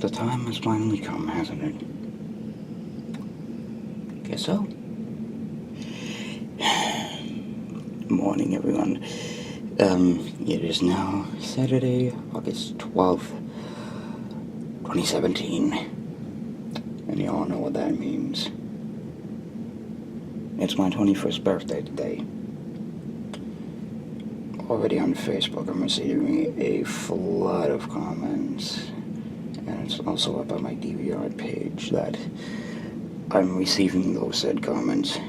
The time has finally come, hasn't it? Guess so. Morning, everyone. It is now Saturday, August 12th, 2017. And you all know what that means. It's my 21st birthday today. Already on Facebook, I'm receiving a flood of comments. And it's also up on my DVR page that I'm receiving those said comments.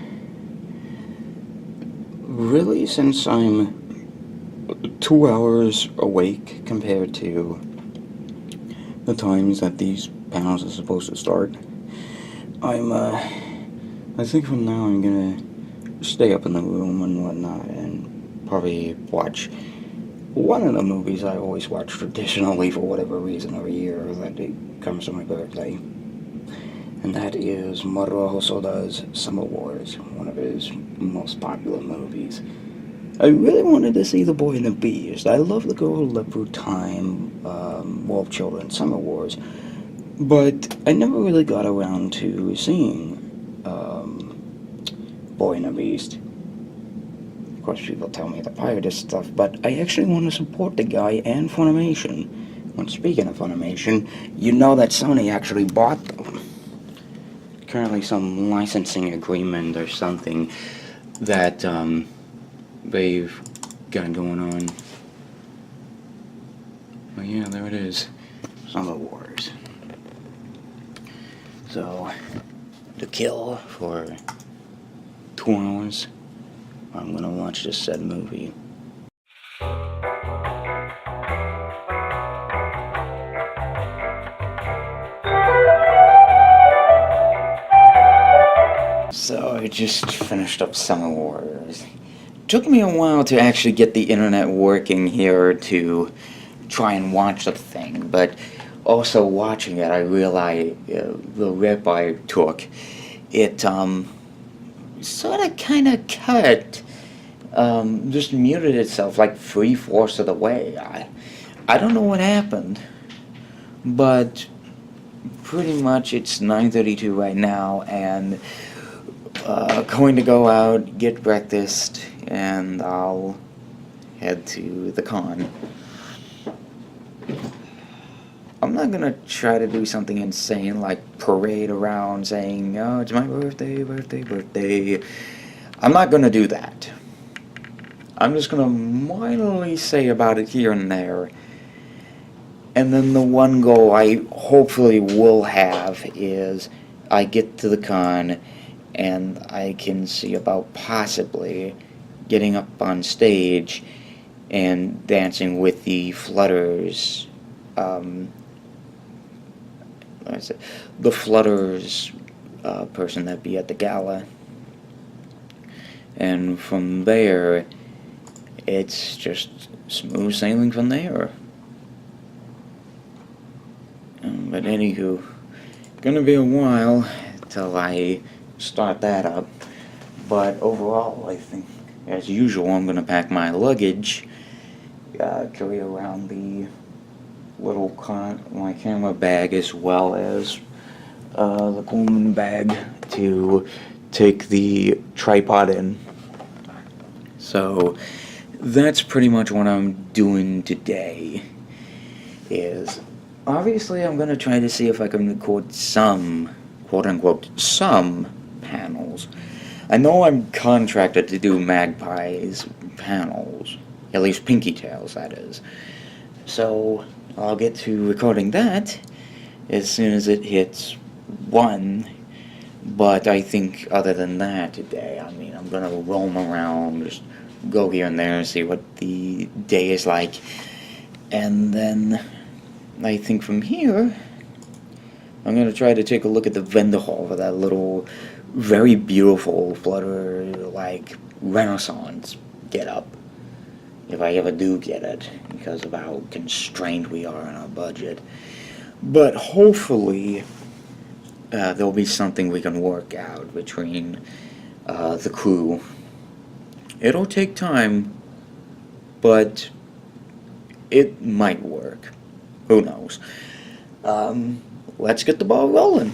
Really, since I'm 2 hours awake compared to the times that these panels are supposed to start, I think from now I'm gonna stay up in the room and whatnot and probably watch one of the movies I always watch traditionally for whatever reason every year that it comes to my birthday. And that is Moro Hosoda's Summer Wars, one of his most popular movies. I really wanted to see The Boy and the Beast. I love The Girl Who Lived Through Time, War of Children, Summer Wars, but I never really got around to seeing Boy and the Beast. Of course, people tell me the pirate stuff, but I actually want to support the guy and Funimation. When speaking of Funimation, you know that Sony actually bought them. Currently some licensing agreement or something that they've got going on. Well, yeah, there it is. Summer Wars. So, to kill for 2 hours, I'm gonna watch this said movie. So I just finished up Summer Wars. Took me a while to actually get the internet working here to try and watch the thing, but also watching it I realized the rip I took, it sort of kind of cut, just muted itself like 3/4 of the way. I don't know what happened, but pretty much it's 9:32 right now, and going to go out, get breakfast, and I'll head to the con. I'm not gonna try to do something insane like parade around saying, oh, it's my birthday, birthday, birthday. I'm not gonna do that. I'm just gonna mildly say about it here and there. And then the one goal I hopefully will have is I get to the con and I can see about possibly getting up on stage and dancing with the Flutters, the Flutters person that be at the Gala. And from there, it's just smooth sailing from there. But anywho, gonna be a while till I start that up. But overall, I think, as usual, I'm gonna pack my luggage, carry around the little my camera bag as well as the Coleman bag to take the tripod in. So that's pretty much what I'm doing today. Is obviously I'm gonna try to see if I can record some, quote unquote, some panels. I know I'm contracted to do Magpie's panels, at least Pinky Tails, that is. So I'll get to recording that as soon as it hits 1. But I think other than that today, I mean, I'm gonna roam around, just go here and there and see what the day is like. And then I think from here, I'm gonna try to take a look at the vendor hall for that little, very beautiful Flutter, like, Renaissance get-up. If I ever do get it, because of how constrained we are on our budget. But hopefully, there'll be something we can work out between the crew. It'll take time, but it might work. Who knows? let's get the ball rolling.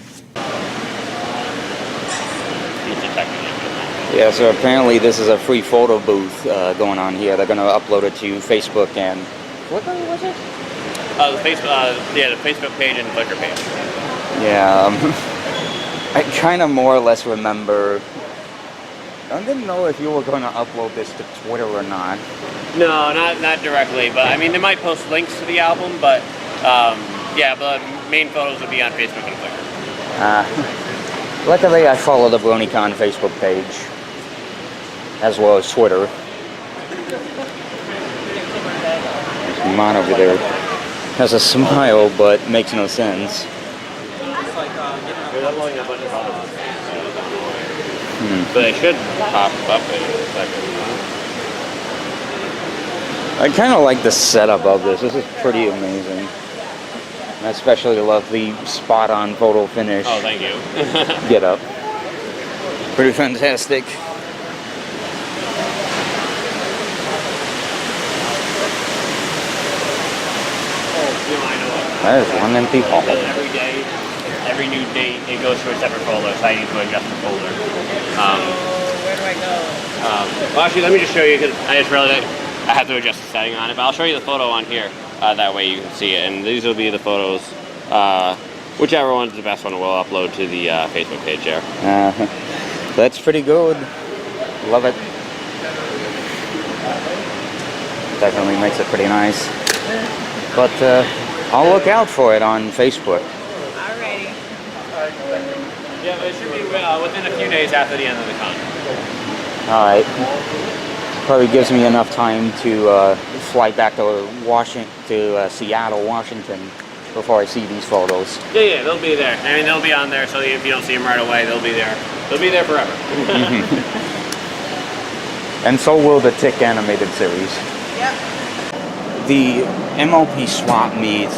Yeah, so apparently this is a free photo booth going on here. They're going to upload it to Facebook and... What was it? The Facebook page and Flickr page. Yeah, I kind of more or less remember... I didn't know if you were going to upload this to Twitter or not. No, not directly, but I mean, they might post links to the album, but yeah, the main photos would be on Facebook and Flickr. Luckily, I follow the BronyCon Facebook page, as well as Twitter. There's Mon over there. Has a smile, but makes no sense. So they should pop up in a second. I kind of like the setup of this. This is pretty amazing. I especially love the spot-on photo finish. Oh, thank you. Get up. Pretty fantastic. That is one empty hall. Every day, every new date, it goes to a separate folder, so I need to adjust the folder. Where do I go? Well, actually, let me just show you, because I just realized I have to adjust the setting on it, but I'll show you the photo on here. That way you can see it, and these will be the photos. Whichever one's the best one, we'll upload to the Facebook page there. That's pretty good. Love it. Definitely makes it pretty nice. But I'll look out for it on Facebook. Alrighty. Yeah, it should be within a few days after the end of the con. Alright. Probably gives me enough time to fly back to Seattle, Washington, before I see these photos. Yeah, they'll be there. I mean, they'll be on there, so if you don't see them right away, they'll be there. They'll be there forever. And so will the Tick animated series. Yep. The MLP swap meet,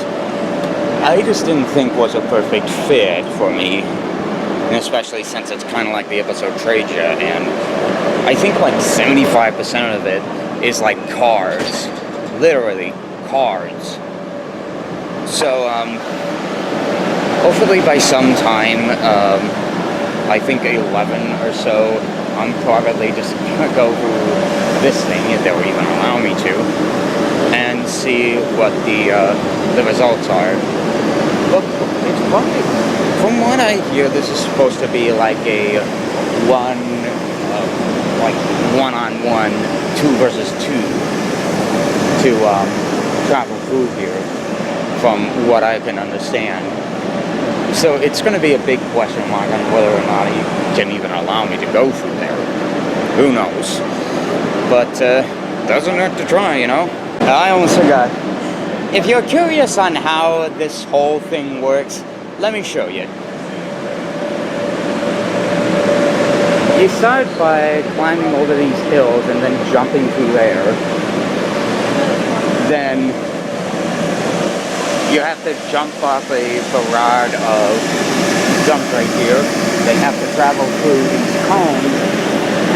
I just didn't think was a perfect fit for me. And especially since it's kind of like the episode trade show, and I think like 75% of it is like cards. Literally, cards. So, hopefully by some time, I think 11 or so, I'm probably just gonna go through this thing, if they'll even allow me to, and see what the results are. Look, it's probably, from what I hear, this is supposed to be like a one-on-one, 2 versus 2 to travel through here, from what I can understand. So it's going to be a big question mark on whether or not he can even allow me to go through there. Who knows? But doesn't hurt to try, you know? I almost forgot. If you're curious on how this whole thing works, let me show you. You start by climbing over these hills and then jumping through there. Then you have to jump off a barrage of jumps right here. They have to travel through these cones.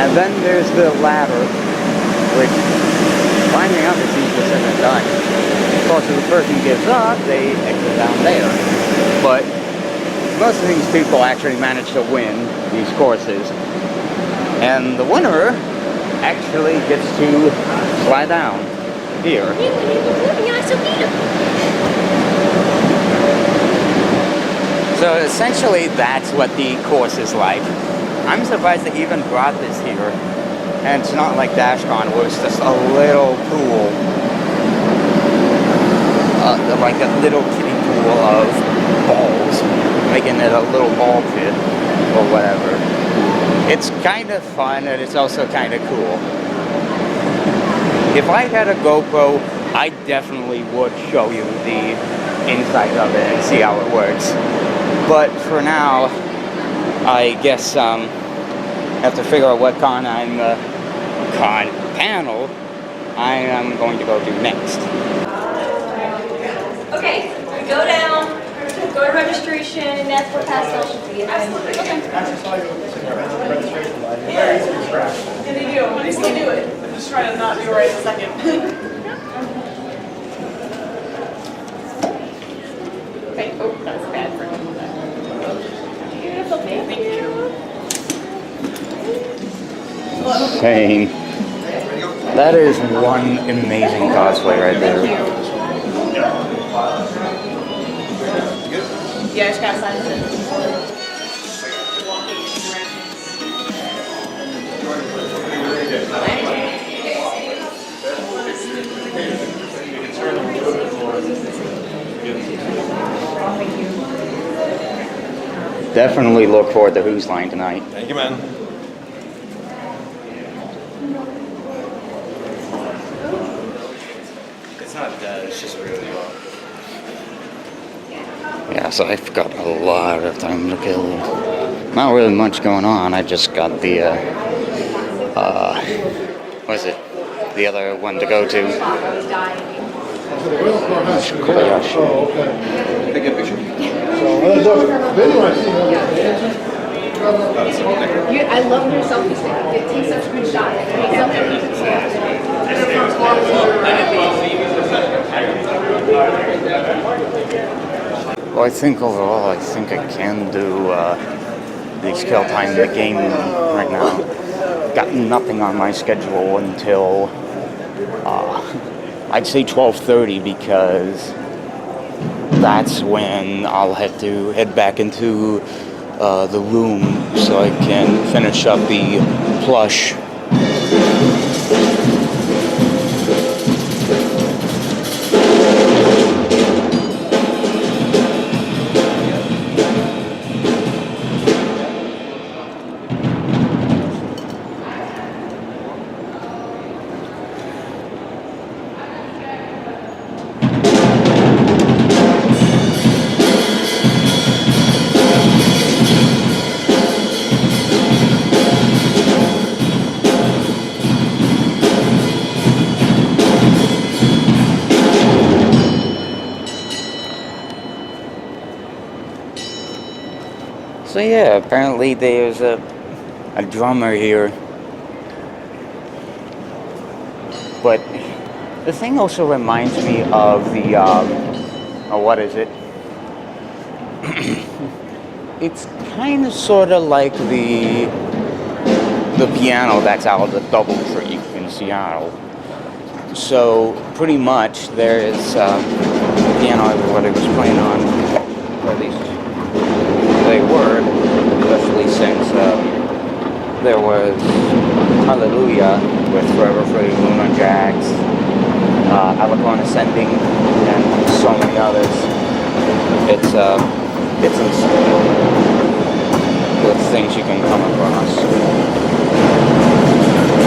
And then there's the ladder, which climbing up is easier said than done. Of course, if the person gives up, they exit down there. But most of these people actually manage to win these courses. And the winner actually gets to slide down here. So essentially that's what the course is like. I'm surprised they even brought this here. And it's not like DashCon where it's just a little pool. Like a little kiddie pool of balls. Making it a little ball pit or whatever. It's kind of fun and it's also kind of cool. If I had a GoPro, I definitely would show you the inside of it and see how it works. But for now, I guess have to figure out what panel I am going to go to next. Okay, go down, go to registration, that's what past sale should be. Okay. And they do. They still do it. I'm just trying to not do it right in a second. Okay, Okay. Oh, that was bad for him. Beautiful. Thank you. Same. That is one amazing cosplay right there. Yeah, I just got signed in. Definitely look forward to Who's Line tonight. Thank you, man. It's not dead, it's just really low. Yeah, so I've got a lot of time to kill. Not really much going on. I just got the, what is it? The other one to go to. Can I get a picture? I love your selfie stick. It takes such good shots. Well, I think overall, I think I can do the skill time in the game right now. Got nothing on my schedule until I'd say 12:30 because that's when I'll have to head back into the room so I can finish up the plush. So yeah, apparently there's a drummer here. But the thing also reminds me of the, what is it? It's kind of sort of like the piano that's out of the DoubleTree in Seattle. So pretty much there is piano everybody was playing on, or at least they were, especially since there was Hallelujah with Forever Free, Luna Jax, Alacon Ascending, and so many others. It's insane the things you can come across.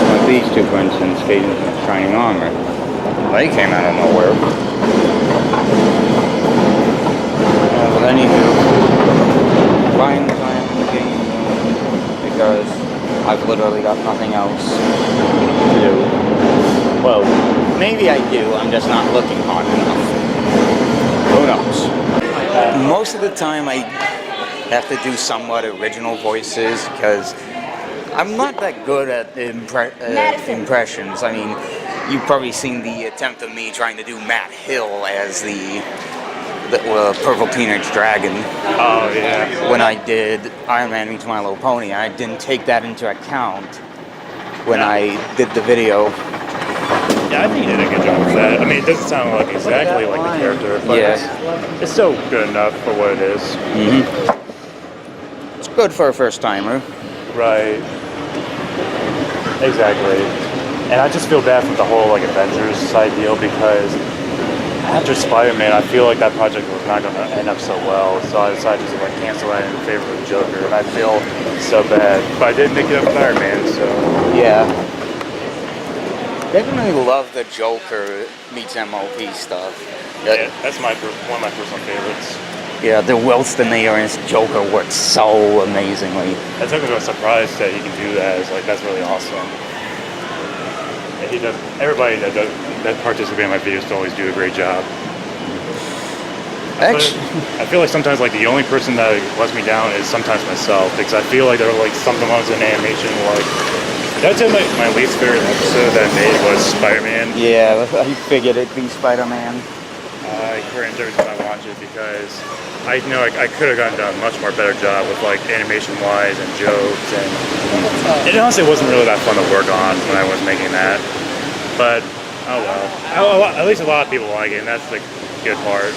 Like these two, for instance, Cadence and Shining Armor. They came out of nowhere. But anywho, buying time in the game because I've literally got nothing else to do. Well, maybe I do, I'm just not looking hard enough. Who knows? Most of the time I have to do somewhat original voices because I'm not that good at impressions. I mean, you've probably seen the attempt of me trying to do Matt Hill as the Purple Teenage Dragon. Oh, yeah. When I did Iron Man Meets My Little Pony, I didn't take that into account when I did the video. Yeah, I think you did a good job with that. I mean, it doesn't sound like exactly like the character, but Yeah. it's still good enough for what it is. It's good for a first timer. Right. Exactly. And I just feel bad for the whole like Avengers side deal because after Spider-Man, I feel like that project was not going to end up so well, so I decided to like cancel that in favor of Joker, and I feel so bad. But I did make it up with Iron Man, so Yeah. Definitely love the Joker meets MOP stuff. yeah, that's one of my personal favorites. Yeah, the Wilston as Joker works so amazingly. That took me by surprise that he can do that. It's like that's really awesome. And he does. Everybody that participates in my videos always do a great job. Actually, I feel like sometimes like the only person that lets me down is sometimes myself because I feel like there were like some moments in animation like that's my least favorite episode that I made was Spider-Man. yeah, I figured it'd be Spider-Man. like cringe every time I watch it because I know I could have done a much more better job with like animation wise and jokes, and it honestly wasn't really that fun to work on when I was making that. But oh well, at least a lot of people like it, and that's the good part.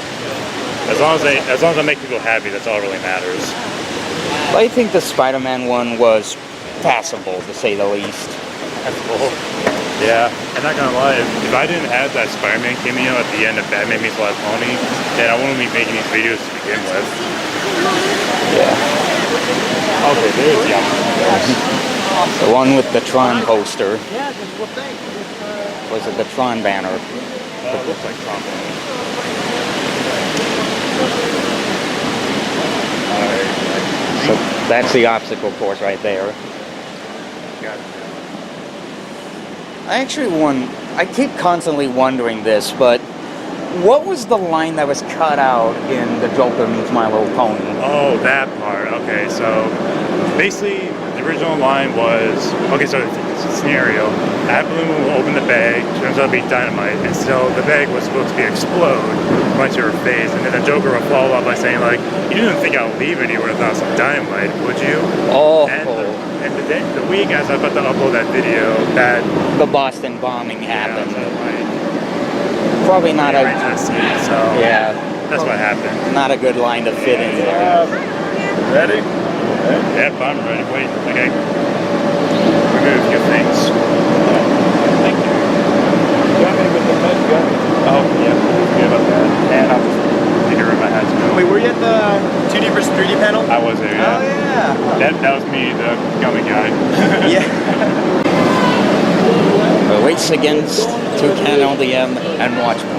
As long as I make people happy, that's all that really matters. I think the Spider-Man one was passable, to say the least. That's cool. Yeah, I'm not gonna lie, if I didn't have that Spider-Man cameo at the end of Batman Meets Last Pony, then I wouldn't be making these videos to begin with. Yeah. Okay, there's the option. The one with the Tron poster. Was it the Tron banner? It looks like Trump. So that's the obstacle course right there. I keep constantly wondering this, but what was the line that was cut out in The Joker Meets My Little Pony? Oh, that part. Okay, so basically the original line was, okay, so it's a scenario. That balloon will open the bag, turns out to be dynamite, and so the bag was supposed to be explode right to her face, and then the Joker would follow up by saying like, you didn't think I'll leave anywhere without some dynamite, would you? Oh. And the week as I was about to upload that video, that The Boston bombing happened. Yeah, Probably not right to the a scene, so yeah, that's what happened. not a good line to fit in there. Ready? Yep, I'm ready. Wait, okay. Remove a few things. Thank you. Oh, yeah. Forget about that. And I'll just figure out my hat to go. Wait, were you at the 2D versus 3D panel? I was there, yeah. Oh, yeah. That was me, the gummy guy. Yeah. A race against Toucan LDM and Watchmen.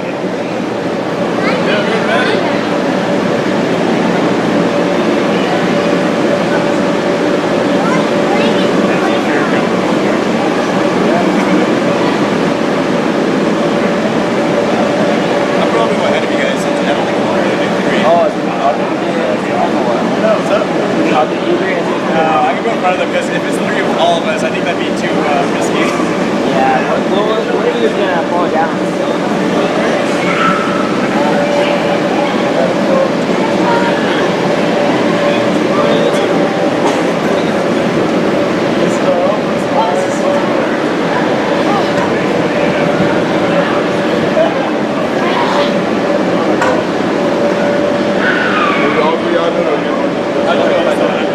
I'm probably go ahead of you guys since I don't think I'm already in green. Oh, no, what's up? I can go in front of them because if it's 3 of all of us, I think that'd be too risky. Yeah, what are you gonna fall down?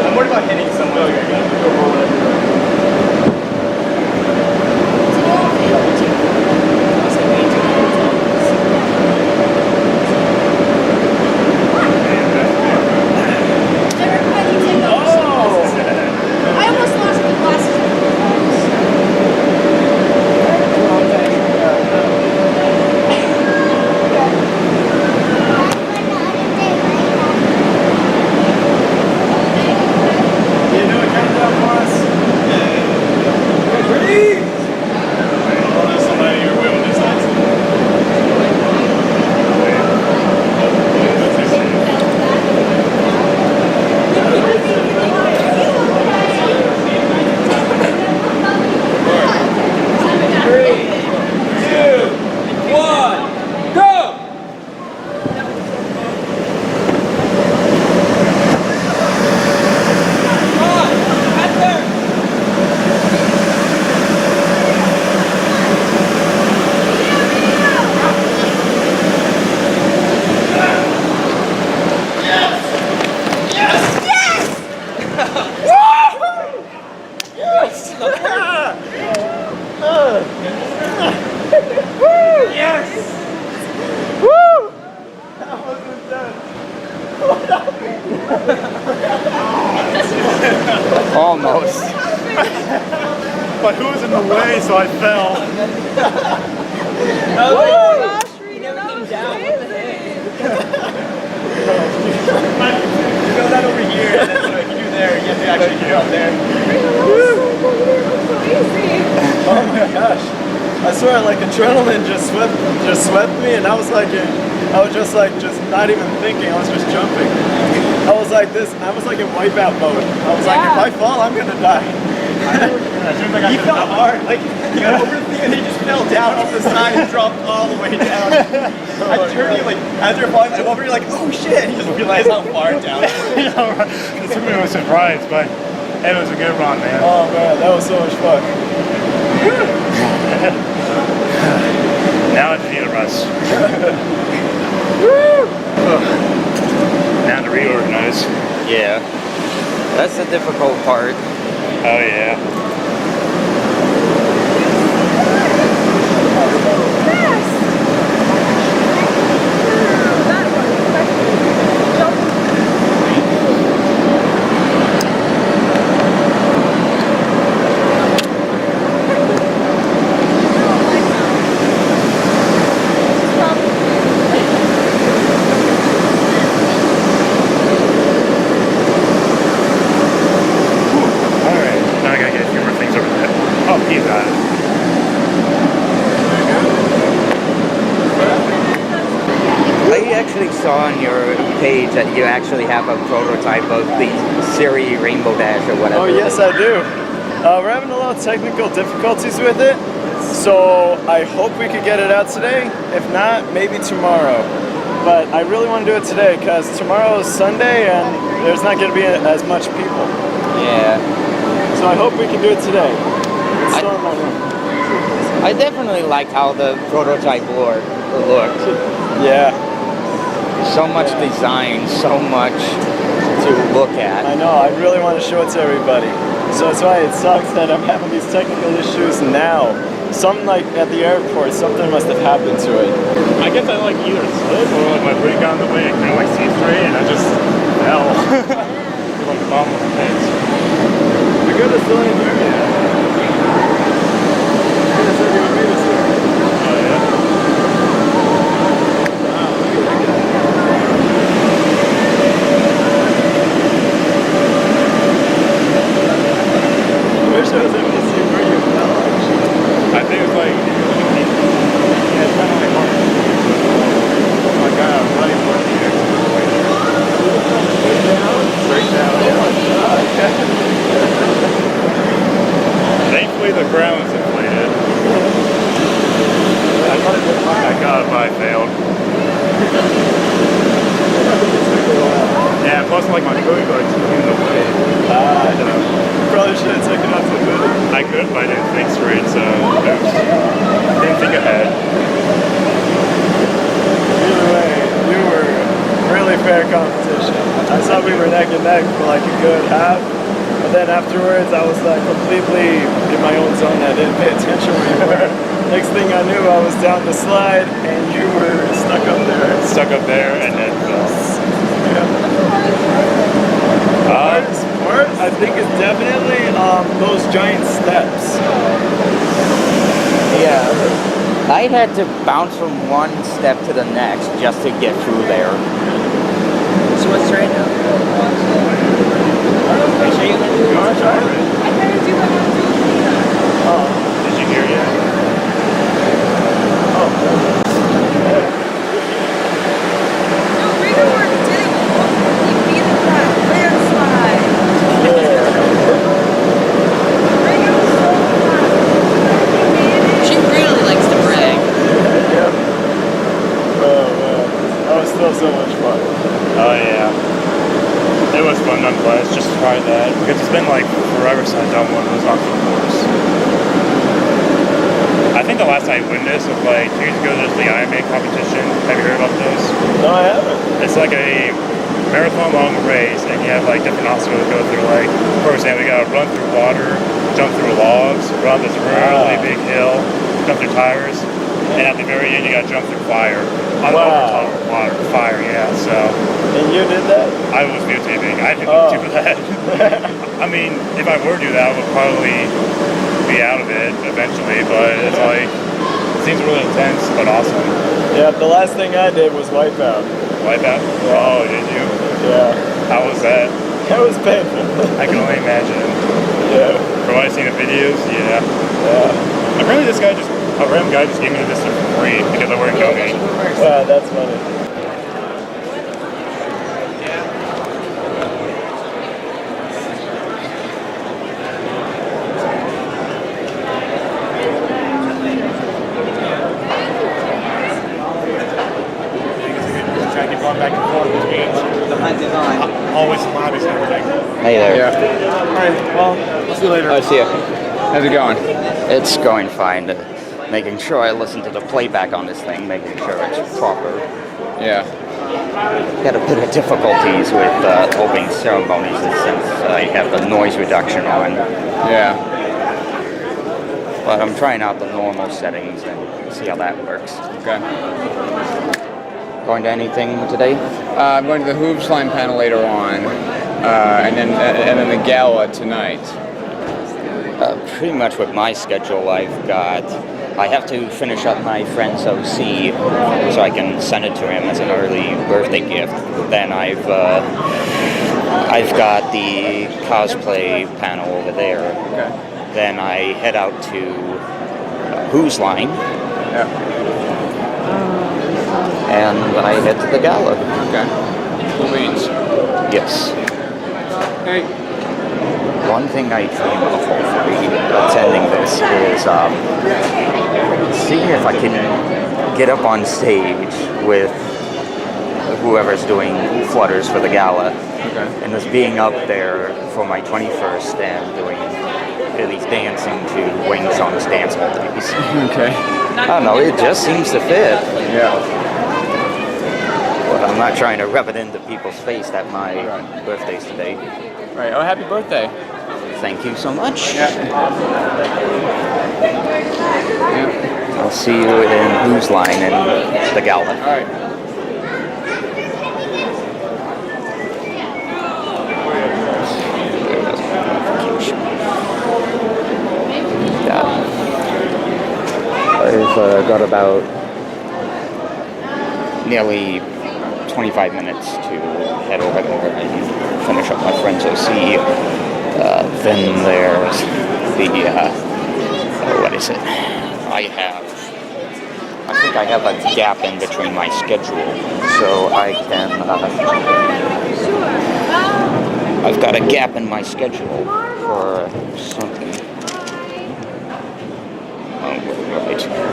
I'm worried about hitting someone. I almost lost my glasses. You know what countdown for us? Ready? Oh, there's somebody you're with this Almost. But who was in the way, so I fell. Oh my gosh, Rita, that was amazing. You know that over here, and that's what you do there. You have to actually get out there. Oh my gosh. I swear, like adrenaline just swept me, and I was just not even thinking. I was just jumping. I was like in wipeout mode. I was like, if I fall, I'm gonna die. He fell hard. Like, he got over the thing and he just fell down off the side and dropped all the way down. After falling, I over, you're like, oh shit. He just realized how far down. It took me by surprise, but it was a good run, man. Oh man, that was so much fun. Now I just need a rest. Now to reorganize. Yeah. That's the difficult part. Oh yeah. Saw on your page that you actually have a prototype of the Siri Rainbow Dash or whatever. Oh yes, I do. We're having a lot of technical difficulties with it, so I hope we could get it out today. If not, maybe tomorrow. But I really want to do it today because tomorrow is Sunday and there's not going to be as much people. Yeah. So I hope we can do it today. It's still in my room. I definitely like how the prototype looked. Yeah. So much design, so much to look at. I know, I really want to show it to everybody. So that's why it sucks that I'm having these technical issues now. Something like at the airport, something must have happened to it. I guess I like either slip or like my brake got in the way, I couldn't like see straight and I just fell. Like the bottom of the pits. We're good at still in here. Yeah. Oh yeah. I wish I was able to see where you fell actually. I think it's like, yeah, it's kind of like hard. Oh my god, I'm running for here. Straight down, yeah. Thankfully the ground is inflated. I got it, but I failed. Yeah, plus like my code guard's in the way. I know. Probably should have taken off the hood. I could, but I didn't think straight, so oops. Didn't think ahead. Either way, you were really fair competition. I saw we were neck and neck for like a good half, but then afterwards I was like completely in my own zone. I didn't pay attention where you were. Next thing I knew, I was down the slide and you were stuck up there. Stuck up there and then fell. Worst, I think it's definitely those giant steps. Yeah. I had to bounce from one step to the next just to get through there. So what's right now? Are you sure you want to try it? I never do what I'm doing. Oh. Did you hear yet? Oh. No, Rita worked did it. You beat it that landslide. Rita was so fast. She really likes to brag. Yep. Oh man, that was still so much fun. Oh yeah. It was fun nonetheless, just to try that. Because it's been like forever since I've done one of those obstacle course. I think the last time I went this was like 2 years ago, there's the Ironman competition. Have you heard about this? No, I haven't. It's like a marathon long race and you have like different obstacles to go through. Like, for example, you gotta run through water, jump through logs, run this really big hill, jump through tires, and at the very end you gotta jump through fire. On top of water, fire, yeah, so. And you did that? I was videotaping. I didn't do that. I mean, if I were to do that, I would probably be out of it eventually, but it's like, it seems really intense, but awesome. Yeah, the last thing I did was Wipeout. Wipeout? Yeah. Oh, did you? Yeah. How was that? That was painful. I can only imagine. Yeah. From what I've seen the videos, yeah. Yeah. Apparently this guy a random guy just gave me this for free because I weren't going. Wow, that's funny. So Always lobbies and everything. Hey there. Yeah. All right. Well, I'll see you later. I see ya. How's it going? It's going fine. Making sure I listen to the playback on this thing, making sure it's proper. Yeah. Got a bit of difficulties with opening ceremonies since I have the noise reduction on. Yeah. But I'm trying out the normal settings and see how that works. Okay. Going to anything today? I'm going to the Hooves Line panel later on, and then the gala tonight. Pretty much with my schedule, I have to finish up my friend's OC so I can send it to him as an early birthday gift. Then I've got the cosplay panel over there. Okay. Then I head out to Who's Line, Yeah. and I head to the gala. Okay. Cool beans. Yes. Hey. One thing I dream of hopefully attending this is seeing if I can get up on stage with whoever's doing flutters for the gala, Okay. and just being up there for my 21st and doing at least dancing to Wayne Song's Dance Hall Days. Okay. I don't know, it just seems to fit. Yeah. But I'm not trying to rub it into people's face that my birthday's today. Right. Oh, happy birthday. Thank you so much. Yeah. I'll see you in Who's Line and the gala. All right. I've got about nearly 25 minutes to head over there and finish up my friend's OC. Then there's the, what is it? I think I have a gap in between my schedule, so I can, I've got a gap in my schedule for something. Right.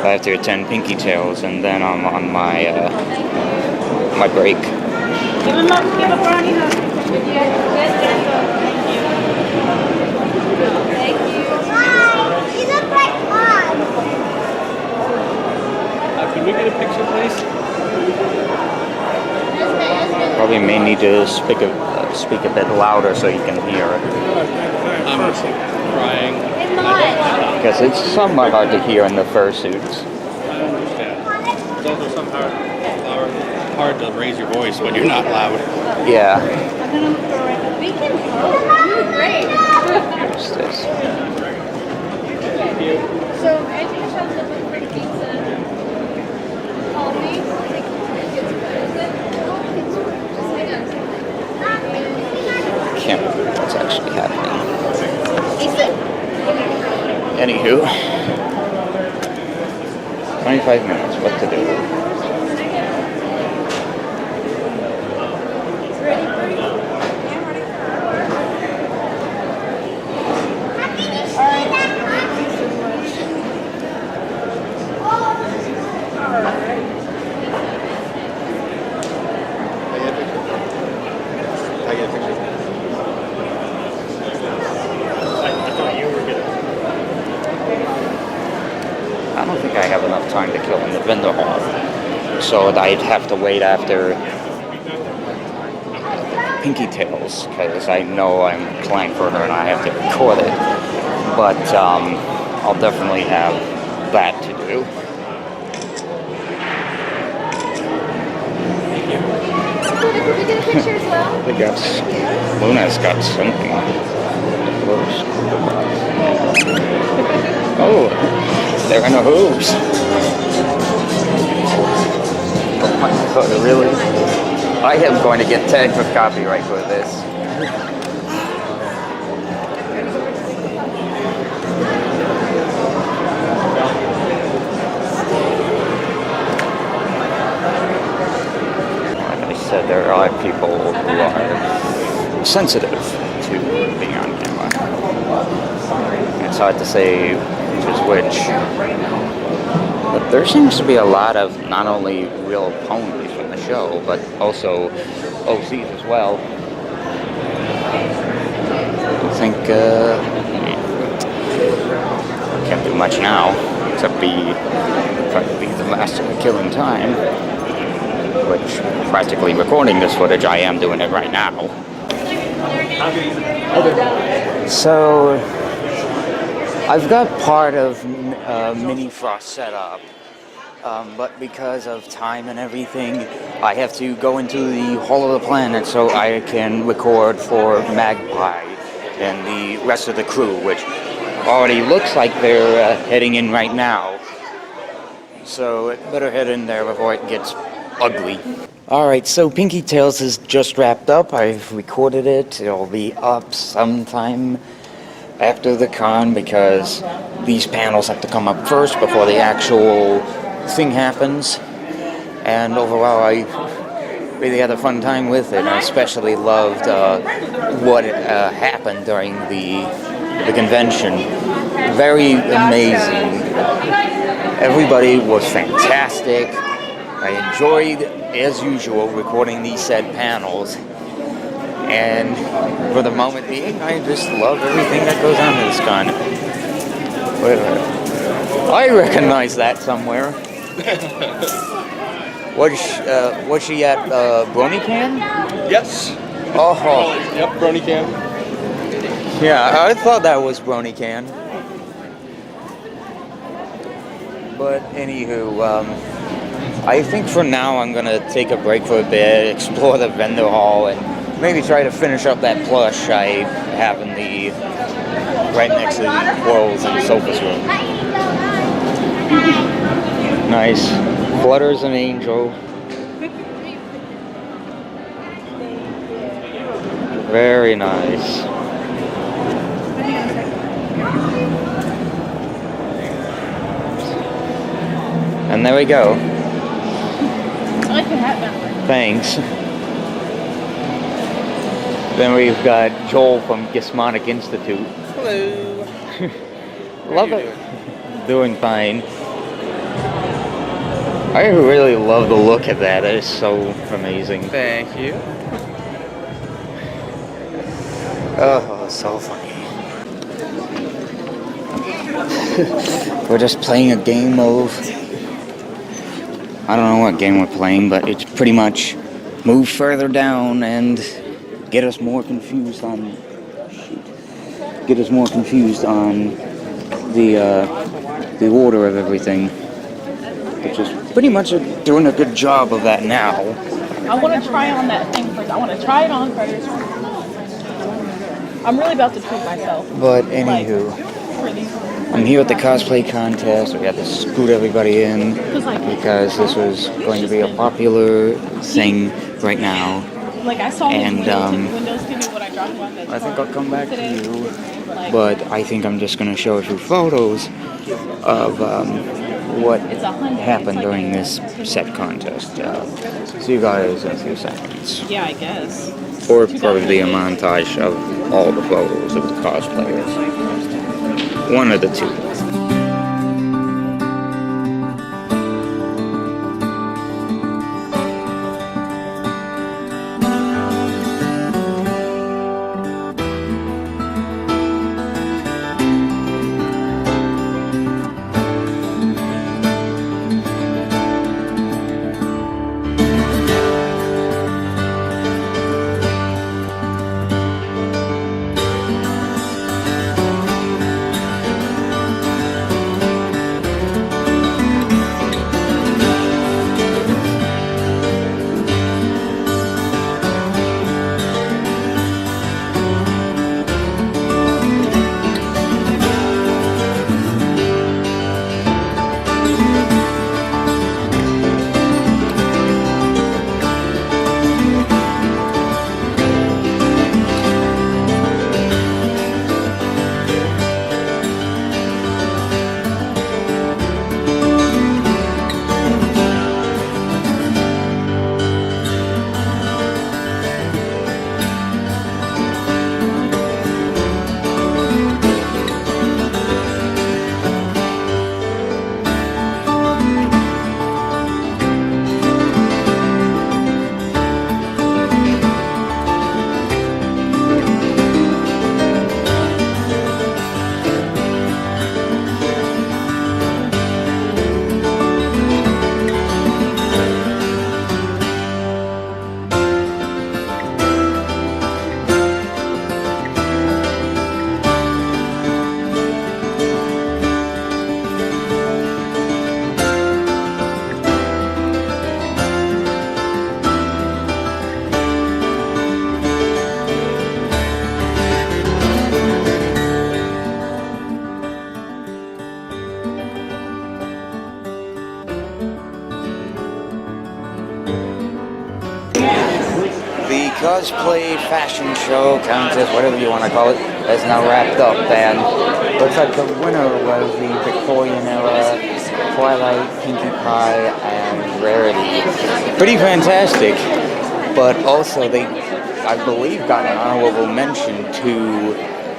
I have to attend Pinky Tails, and then I'm on my my break. Give him up, give a brownie hug. Thank you. Wow, you look like mom. Can we get a picture, please? Probably may need to speak a bit louder so you can hear. I'm crying. Because it's somewhat hard to hear in the fursuits. I understand. It's also somehow hard to raise your voice when you're not loud. Yeah. We can go. Great. What's this? So I think I have the pretty pizza. Call me. Can't believe what's actually happening. Lisa. Anywho, 25 minutes, what to do? I don't think I have enough time to kill in the vendor hall, so I'd have to wait after Pinky Tails, because I know I'm playing for her and I have to record it, but I'll definitely have that to do. Could we get a picture as well? I guess Luna's got something. Oh, they're in the hooves. Oh my god, really? I am going to get tagged for copyright for this. Like I said, there are people who are sensitive to being on camera. It's hard to say which is which. But there seems to be a lot of not only real ponies from the show, but also OCs as well. I think can't do much now, except try to be the master of killing time. Which, practically recording this footage, I am doing it right now. So, I've got part of Mini Frost set up, but because of time and everything, I have to go into the Hall of the Planet so I can record for Magpie and the rest of the crew, which already looks like they're heading in right now. So, it better head in there before it gets ugly. Alright, so Pinky Tales is just wrapped up. I've recorded it. It'll be up sometime after the con because these panels have to come up first before the actual thing happens. And overall, I really had a fun time with it. I especially loved what happened during the convention. Very amazing. Everybody was fantastic. I enjoyed, as usual, recording these said panels, and for the moment being, I just love everything that goes on in this con. Wait a minute. I recognize that somewhere. Was she at BronyCon? Yes. Oh. Yep, BronyCon. Yeah, I thought that was BronyCon. But anywho, I think for now I'm gonna take a break for a bit, explore the vendor hall, and maybe try to finish up that plush I have in the right next to the Quarrels and Sofas room. Nice. Flutter's an angel. Very nice. And there we go. I like the hat backwards. Thanks. Then we've got Joel from Gizmonic Institute. Hello. Love it. Doing fine. I really love the look of that. It is so amazing. Thank you. Oh, so funny. We're just playing a game of... I don't know what game we're playing, but it's pretty much move further down and get us more confused on the order of everything. Which is pretty much doing a good job of that now. I want to try on that thing first. I want to try it on first. I'm really about to treat myself. But anywho, I'm here at the cosplay contest. We have to scoot everybody in because this was going to be a popular thing right now. Like I saw and Windows TV when I dropped one. I think I'll come back to you, but I think I'm just going to show a few photos of what happened during this set contest. See you guys in a few seconds. Yeah, I guess. Or probably a montage of all the photos of the cosplayers. One of the two. cosplay fashion show, contest, whatever you want to call it, has now wrapped up, and looks like the winner was the Victorian era Twilight, Pinkie Pie, and Rarity. Pretty fantastic, but also they, I believe, got an honorable mention to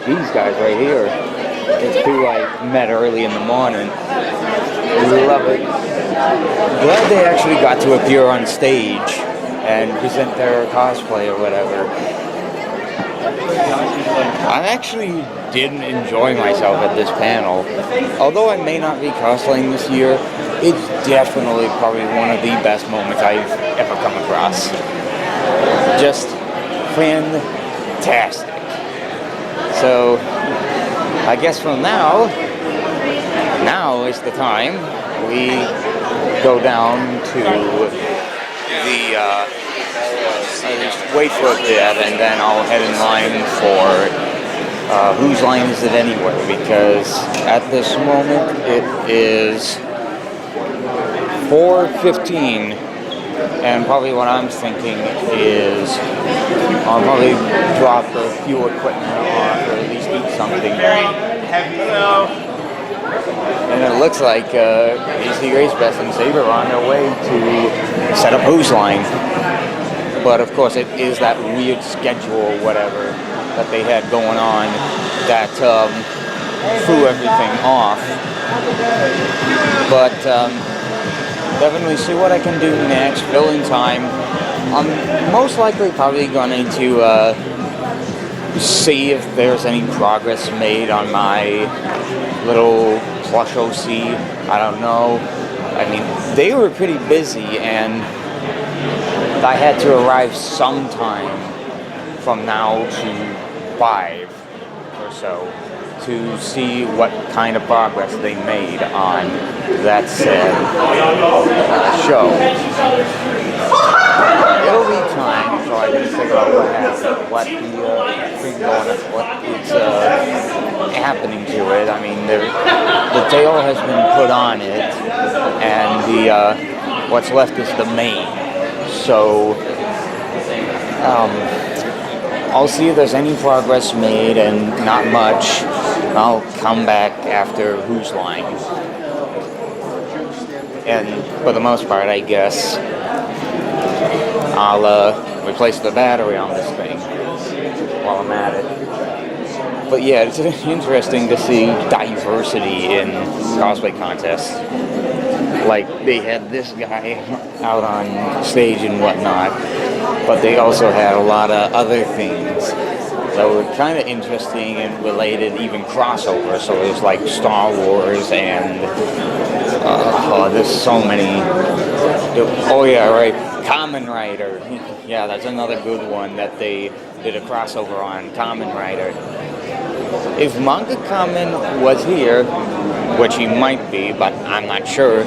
these guys right here. It's who I met early in the morning. Love it. Glad they actually got to appear on stage and present their cosplay or whatever. I actually did enjoy myself at this panel. Although I may not be cosplaying this year, it's definitely probably one of the best moments I've ever come across. Just fantastic. So, I guess from now is the time we go down to the, wait for a bit, and then I'll head in line for, whose line is it anyway, because at this moment it is 4:15, and probably what I'm thinking is I'll probably drop a few equipment off, or at least eat something. And it looks like AC Race Best and Saber are on their way to set up whose line. But of course it is that weird schedule or whatever that they had going on that threw everything off. But definitely see what I can do next, fill in time. I'm most likely probably going to see if there's any progress made on my little plush OC. I don't know. I mean, they were pretty busy, and I had to arrive sometime from now to 5 or so to see what kind of progress they made on that said show. It'll be time so I can figure out what happened, what the thing going on, what is happening to it. I mean, the tail has been put on it, and the what's left is the mane. So I'll see if there's any progress made, and not much. I'll come back after whose line. And for the most part, I guess I'll replace the battery on this thing while I'm at it. But yeah, it's interesting to see diversity in cosplay contests. Like, they had this guy out on stage and whatnot, but they also had a lot of other things that were kind of interesting and related, even crossover. So there's like Star Wars and there's so many. Oh yeah, right, Kamen Rider. Yeah, that's another good one that they did a crossover on, Kamen Rider. If Manga Kamen was here, which he might be, but I'm not sure,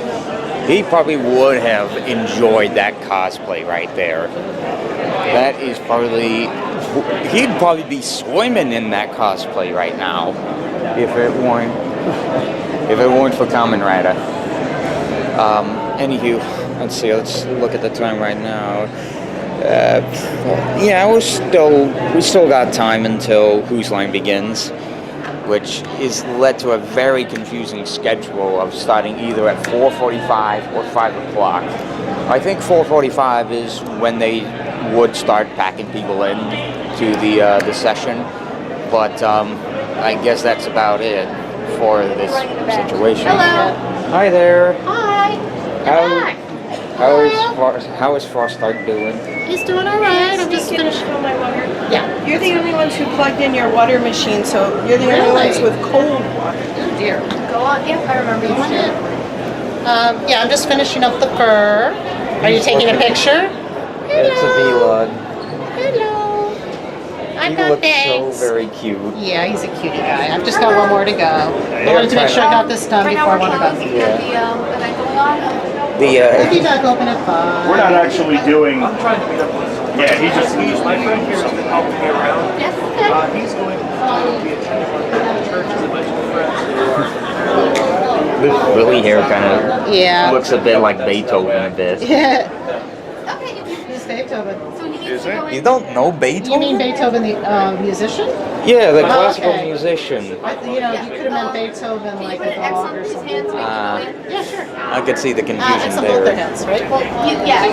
he probably would have enjoyed that cosplay right there. That is probably, he'd probably be swimming in that cosplay right now if it weren't for Kamen Rider. Anywho, let's look at the time right now. Yeah, we still got time until whose line begins, which is led to a very confusing schedule of starting either at 4:45 or 5 o'clock. I think 4:45 is when they would start packing people in to the session, but I guess that's about it for this situation. Hello. Hi there. Hi. How is Frostart doing? He's doing all right. I'm just finishing all my water. Yeah. You're the only ones who plugged in your water machine, so you're the only ones with cold water. Oh dear. Go on. Yep, I remember you said. Yeah, I'm just finishing up the fur. Are you taking a picture? It's a vlog. Hello. I've He got looks bags. so very cute. Yeah, he's a cutie guy. I've just got one more to go. I wanted to make sure I got this done Right now before we're I went to closed. bed. You got the event going on. We'll be back open at 5. We're not actually doing. I'm trying to meet up with him. Yeah, he's my friend here has been helping me around. Yes, okay. He's going to be attending one church as a bunch of friends. This Willy hair kind of Yeah. looks a bit like Beethoven a bit. Yeah. Okay. Miss Beethoven. So he needs music. You don't know You Beethoven? mean Beethoven, the musician? Yeah, the Oh, classical okay. musician. You could have meant Beethoven like a dog or something. Yeah, sure. I could see the X confusion on both their there. heads, right? Yeah.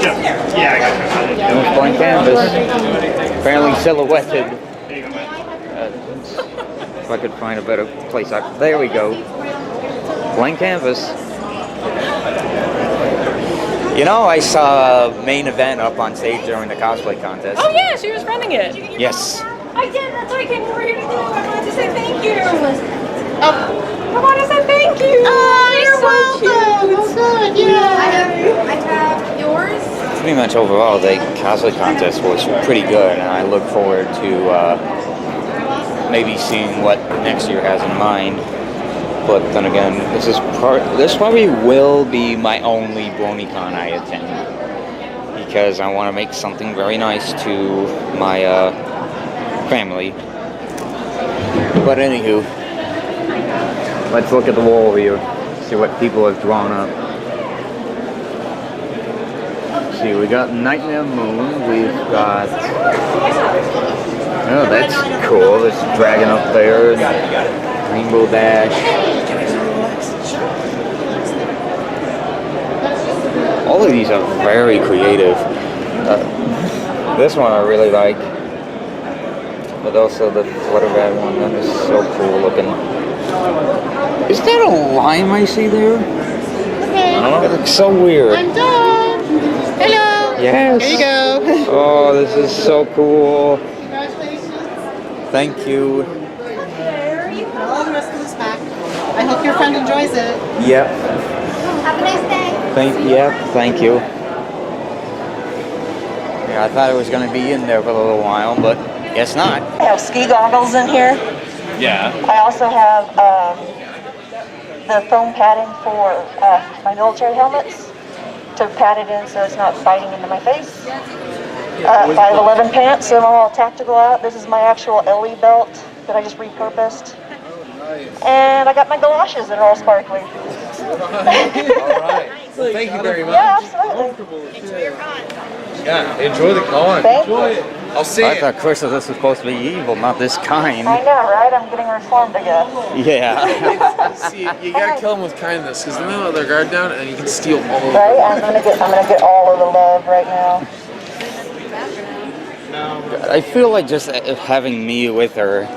Yeah, I got you. It was blank canvas. Apparently silhouetted. If I could find a better place. There we go. Blank canvas. You know, I saw a main event up on stage during the cosplay contest. Oh yeah, she was running it. Yes. I did. That's what I came over here to do. I wanted to say thank you. Oh, I want to say thank you. you're welcome. Oh, good. Yeah. I have yours. Pretty much overall, the cosplay contest was pretty good, and I look forward to maybe seeing what next year has in mind. But then again, this probably will be my only BronyCon I attend, because I want to make something very nice to my family. But anywho, let's look at the wall here, see what people have drawn up. Let's see, we got Nightmare Moon, we've got... Oh, that's cool, this dragon up there, Rainbow Dash. All of these are very creative. This one I really like, but also the Flutter Rat one, that is so cool looking. Is that a lime I see there? Okay. That looks so weird. I'm done. Hello. Yes. There you go. Oh, this is so cool. Congratulations. Thank you. All the rest of this back. I hope your friend enjoys it. Yep. Have a nice day. Thank you. Yeah, I thought it was going to be in there for a little while, but guess not. I have ski goggles in here. Yeah. I also have the foam padding for my military helmets to pad it in so it's not biting into my face. 511 pants, so I'm all tactical out. This is my actual LE belt that I just repurposed. And I got my galoshes that are all sparkly. All right. Well, thank you very much. Yeah, absolutely. Yeah, enjoy the con. Thank you. I'll see I you. thought Chris was supposed to be evil, not this kind. I know, right? I'm getting reformed again. Yeah. See, you gotta kill them with kindness, because then they'll let their guard down and you can steal all of Right? it. I'm gonna get all of the love right now. I feel like just having me with her,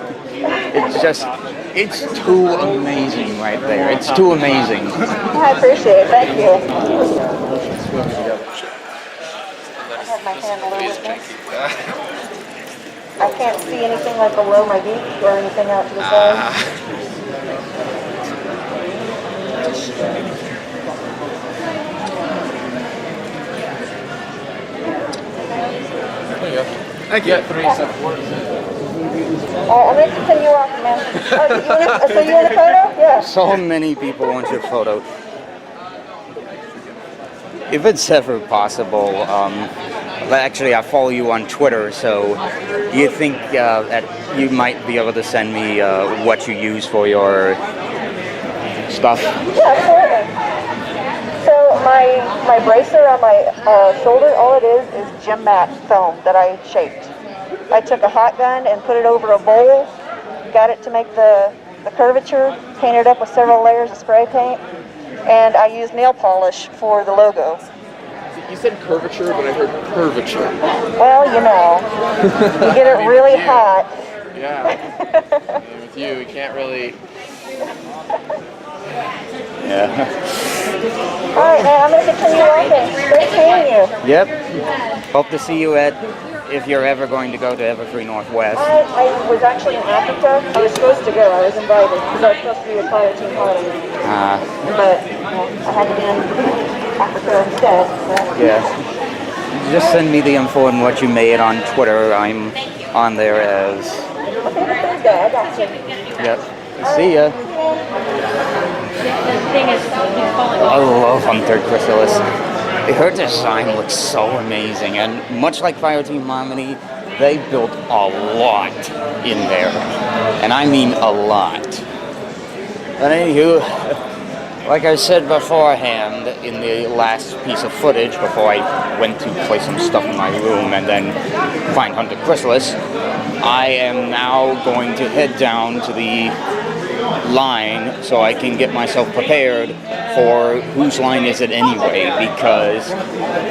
it's too amazing right there. It's too amazing. I appreciate it. Thank you. I have my handler with me. I can't see anything like below my beak or anything out to the side. There you go. Thank you. I'm gonna continue walking, man. So you want a photo? Yeah. So many people want your photo. If it's ever possible, actually I follow you on Twitter, so do you think that you might be able to send me what you use for your stuff? Yeah, absolutely. So my bracer on my shoulder, all it is gym mat foam that I shaped. I took a hot gun and put it over a bowl, got it to make the curvature, painted up with several layers of spray paint, and I used nail polish for the logo. You said curvature, but I heard curvature. Well, you know, you get it really hot. Yeah. And with you, we can't really... Yeah. All right, man, I'm going to continue walking. Great seeing you. Yep. Hope to see you if you're ever going to go to Everfree Northwest. I was actually in Africa. I was supposed to go. I was invited because I was supposed to be a fire team party. But I had to be in Africa instead. So. Yeah. Just send me the info on what you made on Twitter. I'm on there as... Okay, I got you. Yep. See ya. I love Hunter Chrysalis. Her design looks so amazing, and much like Fireteam Harmony, they built a lot in there, and I mean a lot. But anywho, Like I said beforehand in the last piece of footage before I went to play some stuff in my room and then find Hunter Chrysalis, I am now going to head down to the line so I can get myself prepared for Whose Line Is It Anyway, because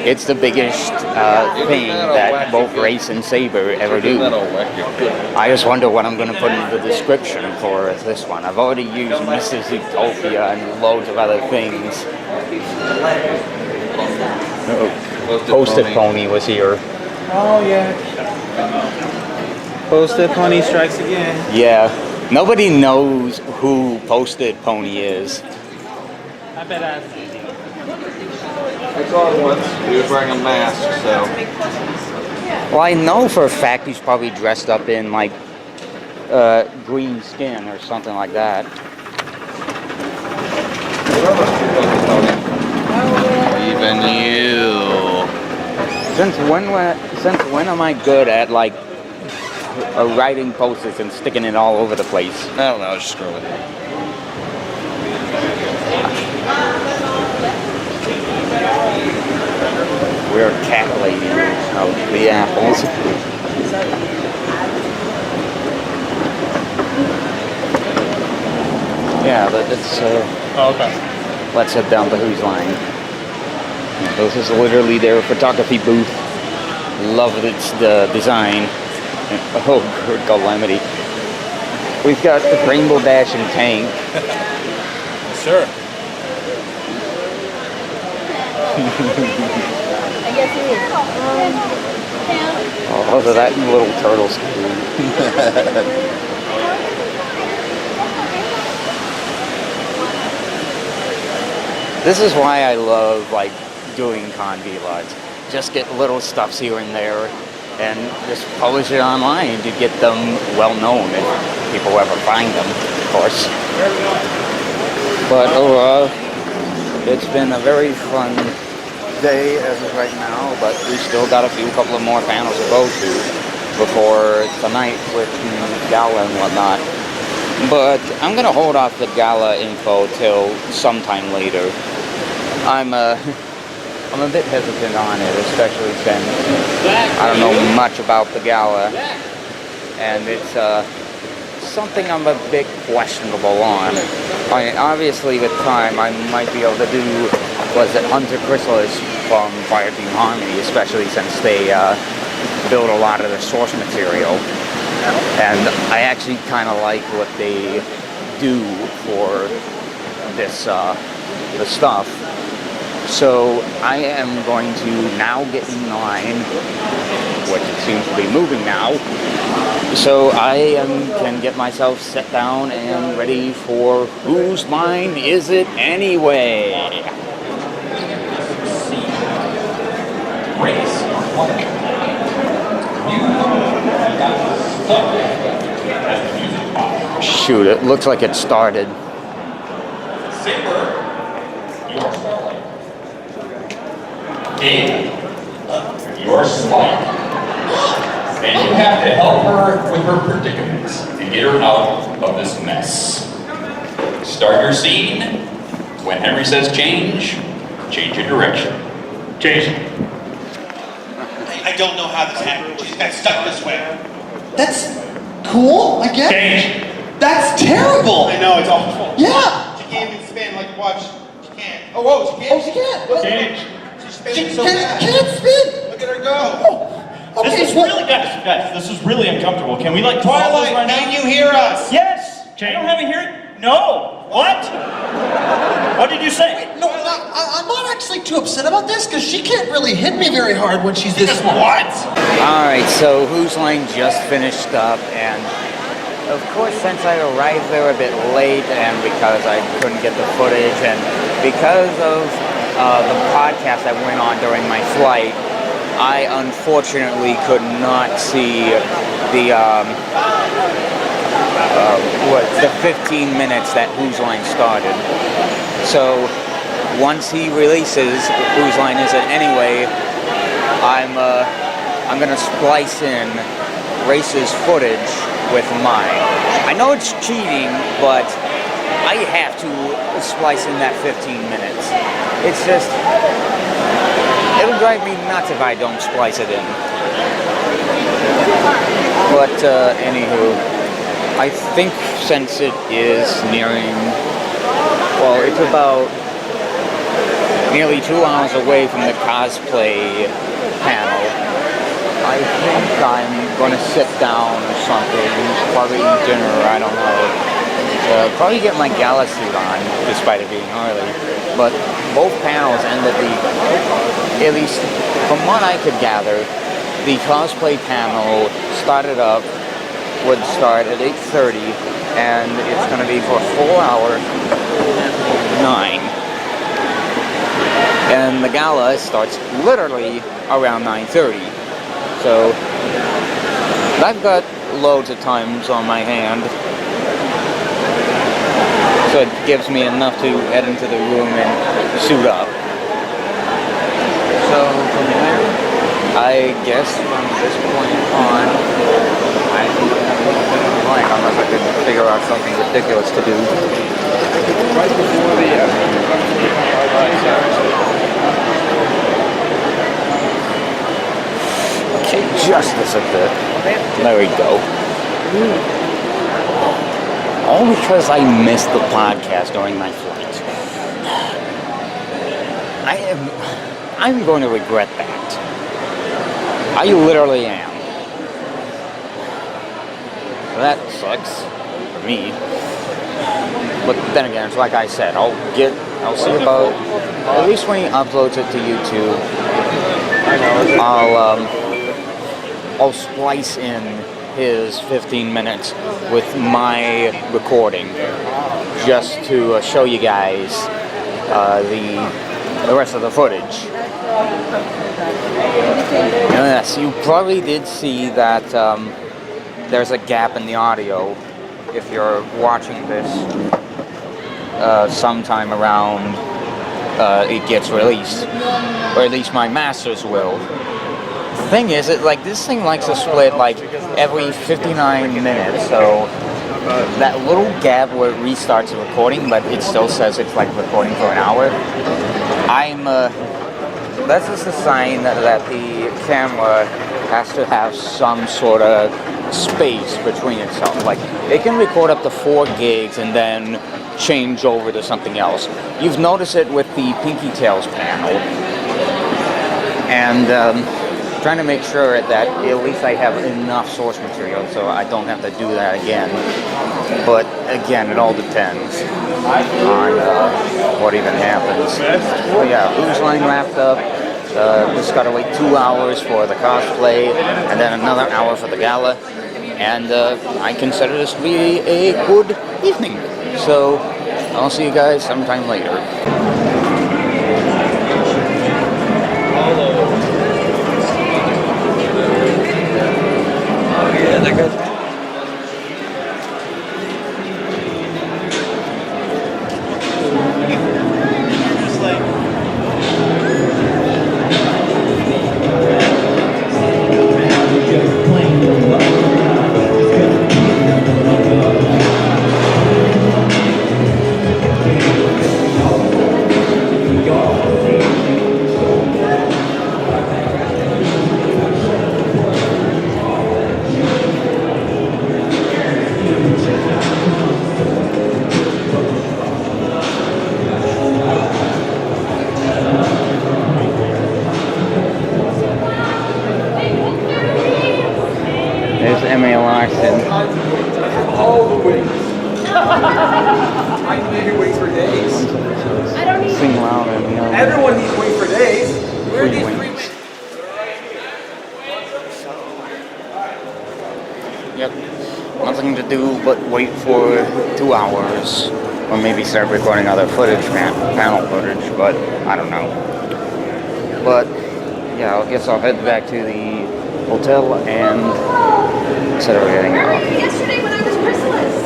it's the biggest thing that both Race and Saber ever do. I just wonder what I'm going to put in the description for this one. I've already used Mrs. Utopia and loads of other things. Post-it Pony was here. Oh yeah. Post-it Pony strikes again. Yeah. Nobody knows who Post-it Pony is. I bet I. I saw it once. He was wearing a mask, so. Well, I know for a fact he's probably dressed up in like green skin or something like that. Even you. Since when am I good at like writing Post-its and sticking it all over the place? I don't know. I was just screwing with it. We're calculating out the apples. Yeah, but it's Okay. let's head down to Whose Line. This is literally their photography booth. Love its design. Oh, good calamity. We've got the Rainbow Dash and Tank. Sure. I guess it is. Oh, look at that little turtle skin. This is why I love like doing con vlogs. Just get little stuffs here and there and just publish it online to get them well known if people ever find them, of course. But overall, it's been a very fun day as of right now, but we still got a couple of more panels to go to before tonight with Gala and whatnot. But I'm gonna hold off the Gala info till sometime later. I'm a bit hesitant on it, especially since I don't know much about the Gala, and it's something I'm a bit questionable on. I mean, obviously with time I might be able to do, was it Hunter Chrysalis from Fireteam Harmony, especially since they build a lot of the source material, and I actually kind of like what they do for this the stuff. So I am going to now get in line, which it seems to be moving now, so I can get myself set down and ready for Whose Line Is It Anyway? Shoot, it looks like it started. Dave, you're smart. And you have to help her with her predicaments and get her out of this mess. Start your scene. When Henry says change, change your direction. Change. I don't know how this happened. She's got stuck this way. That's cool, I guess. Change. That's terrible. I know, it's awful. Yeah. She can't even spin, like, watch. She can't. Oh, whoa, she can't. Oh, she can't. Change. She's She spinning so fast. can't spin. Look at her go. Oh, okay. This is really, guys, this is really uncomfortable. Can we like pause Twilight, right now? can you hear us? Yes. I don't have a hearing. No. What? What did you say? No, I'm not actually too upset about this because she can't really hit me very hard when she's this small. What? Alright, so Whose Line just finished up, and of course since I arrived there a bit late and because I couldn't get the footage and because of the podcast I went on during my flight, I unfortunately could not see the 15 minutes that Whose Line started. So once he releases Whose Line Is It Anyway, I'm gonna splice in Race's footage with mine. I know it's cheating, but I have to splice in that 15 minutes. It's just, it'll drive me nuts if I don't splice it in. But anywho, I think since it is nearing, well, it's about nearly 2 hours away from the cosplay panel, I think I'm gonna sit down or something, probably eat dinner, I don't know. Probably get my Gala suit on, despite it being early. But both panels ended at least from what I could gather, the cosplay panel would start at 8:30, and it's going to be for a full hour at 9. And the Gala starts literally around 9:30. So I've got loads of times on my hand. So it gives me enough to head into the room and suit up. So from there, I guess from this point on, I think I'm going to leave it blank unless I could figure out something ridiculous to do. Right before the okay, just this a bit. There we go. All because I missed the podcast during my flight. I'm going to regret that. I literally am. That sucks for me. But then again, it's like I said, I'll see about, at least when he uploads it to YouTube, I'll splice in his 15 minutes with my recording, just to show you guys the rest of the footage. Yes, you probably did see that there's a gap in the audio if you're watching this sometime around it gets released, or at least my masters will. The thing is, this thing likes to split like every 59 minutes, so that little gap where it restarts the recording, but it still says it's like recording for an hour. That's just a sign that the camera has to have some sort of space between itself. Like, it can record up to 4 gigs and then change over to something else. You've noticed it with the Pinky Tails panel. And trying to make sure that at least I have enough source material so I don't have to do that again. But again, it all depends on what even happens. But yeah, Who's Line wrapped up. Just gotta wait 2 hours for the cosplay and then another hour for the Gala. And I consider this to be a good evening. So I'll see you guys sometime later. Yeah, that goes. Everyone needs wings for days. Where are these free wings? Yep. Nothing to do but wait for 2 hours. Or maybe start recording other footage, panel footage, but I don't know. But yeah, I guess I'll head back to the hotel and set everything out. Yesterday when I was Chrysalis.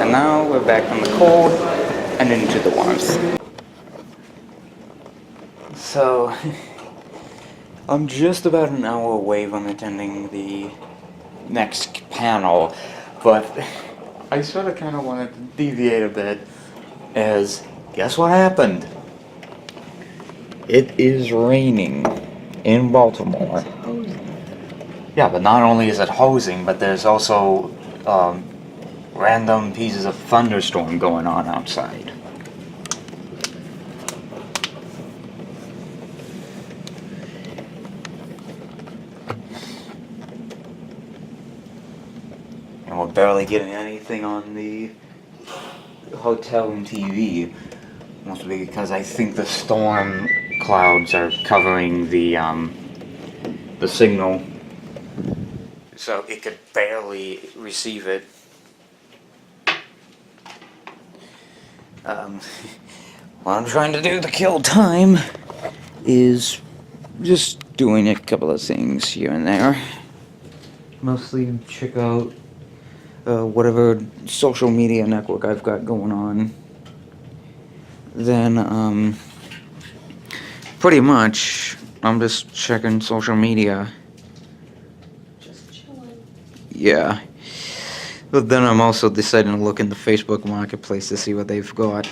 And now we're back from the cold and into the warmth. So, I'm just about an hour away from attending the next panel, but I sort of kind of wanted to deviate a bit, as guess what happened? It is raining in Baltimore. Yeah, but not only is it hosing, but there's also random pieces of thunderstorm going on outside. And we're barely getting anything on the hotel and TV. Mostly because I think the storm clouds are covering the signal. So it could barely receive it. What I'm trying to do to kill time is just doing a couple of things here and there. Mostly check out whatever social media network I've got going on. Then, pretty much, I'm just checking social media. Just chilling. Yeah. But then I'm also deciding to look in the Facebook Marketplace to see what they've got.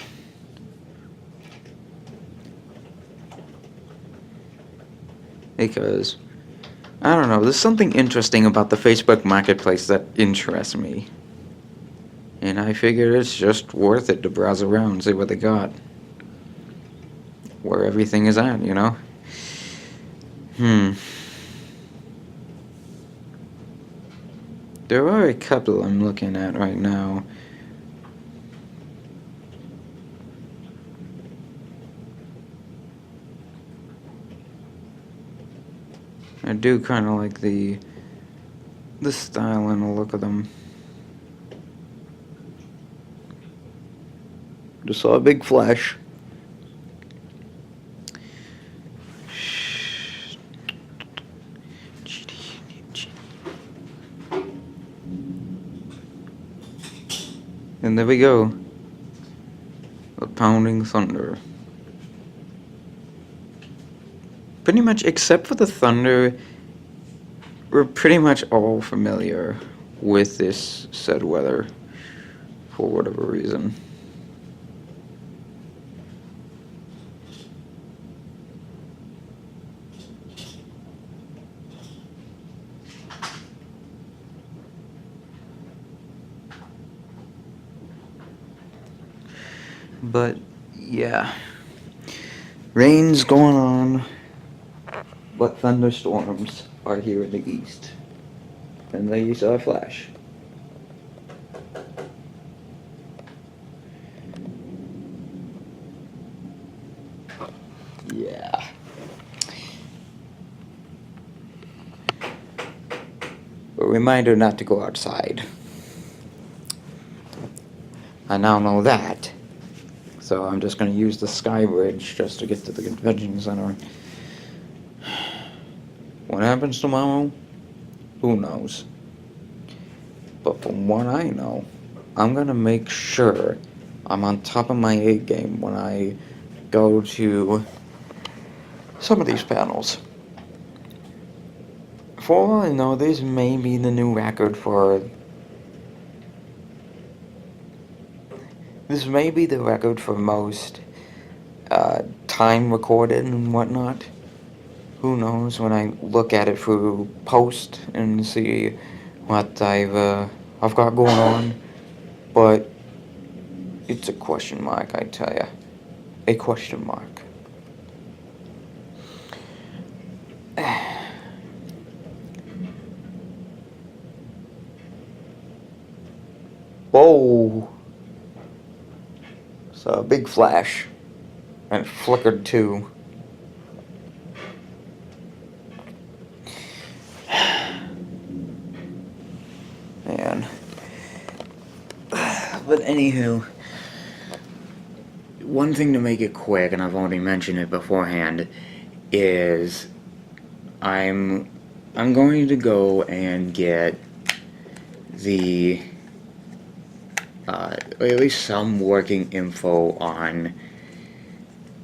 Because, I don't know, there's something interesting about the Facebook Marketplace that interests me. And I figured it's just worth it to browse around and see what they got. Where everything is at, you know? There are a couple I'm looking at right now. I do kind of like the style and the look of them. Just saw a big flash. And there we go. The pounding thunder. Pretty much, except for the thunder, we're pretty much all familiar with this said weather, for whatever reason. But, yeah. Rain's going on, but thunderstorms are here in the east. And there you saw a flash. Yeah. A reminder not to go outside. I now know that. So I'm just going to use the sky bridge just to get to the convention center. What happens tomorrow? Who knows? But from what I know, I'm going to make sure I'm on top of my A game when I go to some of these panels. For all I know, this may be the new record for... This may be the record for most time recorded and whatnot. Who knows when I look at it through post and see what I've got going on. But it's a question mark, I tell ya. A question mark. Whoa! It's a big flash. And it flickered too. Man. But anywho, one thing to make it quick, and I've already mentioned it beforehand, is I'm going to go and get the at least some working info on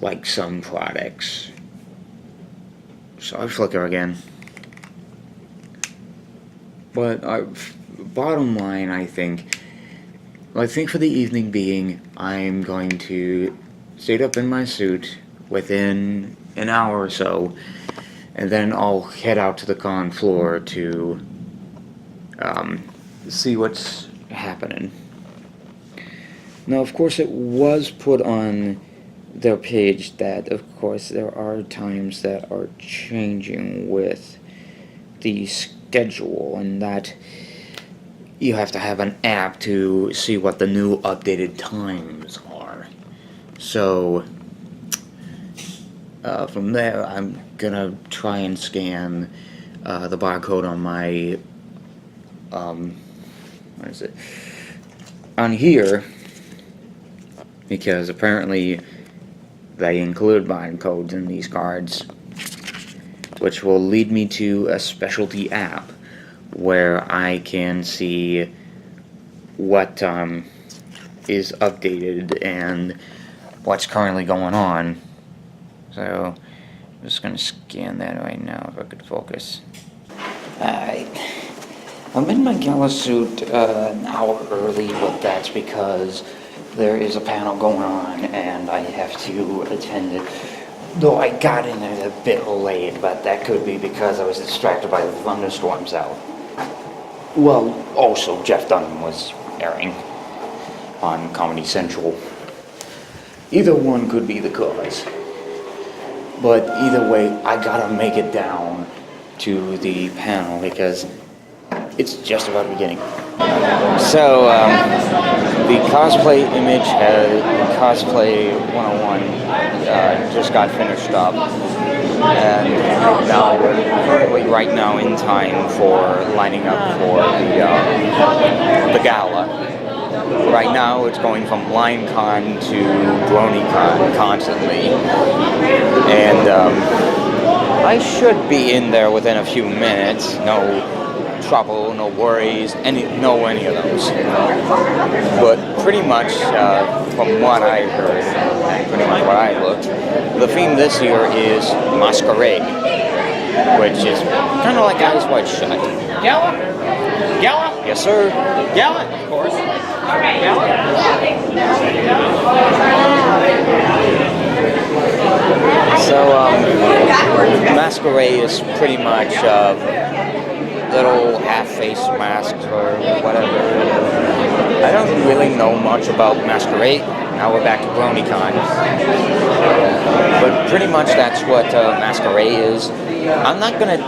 like some products. Sorry, flicker again. But bottom line, I think for the evening being, I'm going to sit up in my suit within an hour or so, and then I'll head out to the con floor to see what's happening. Now, of course, it was put on their page that, of course, there are times that are changing with the schedule, and that you have to have an app to see what the new updated times are. So, from there, I'm gonna try and scan the barcode on my, what is it? On here, because apparently they include barcodes in these cards, which will lead me to a specialty app where I can see what is updated and what's currently going on. So I'm just gonna scan that right now if I could focus. Alright. I'm in my Gala suit an hour early, but that's because there is a panel going on and I have to attend it. Though I got in it a bit late, but that could be because I was distracted by the thunderstorms out. Well, also Jeff Dunham was airing on Comedy Central. Either one could be the cause. But either way, I gotta make it down to the panel because it's just about beginning. So, the cosplay image cosplay 101 just got finished up, and now we're currently right now in time for lining up for the gala. Right now it's going from LineCon to BronyCon constantly, and I should be in there within a few minutes. No trouble, no worries, any of those. But pretty much, from what I heard, and pretty much what I looked, the theme this year is Masquerade, which is kind of like Eyes Wide Shut. Gala? Gala? Yes, sir. Gala, of course. Gala? So, Masquerade is pretty much little half-face masks or whatever. I don't really know much about Masquerade. Now we're back to BronyCon. But pretty much that's what Masquerade is. I'm not gonna...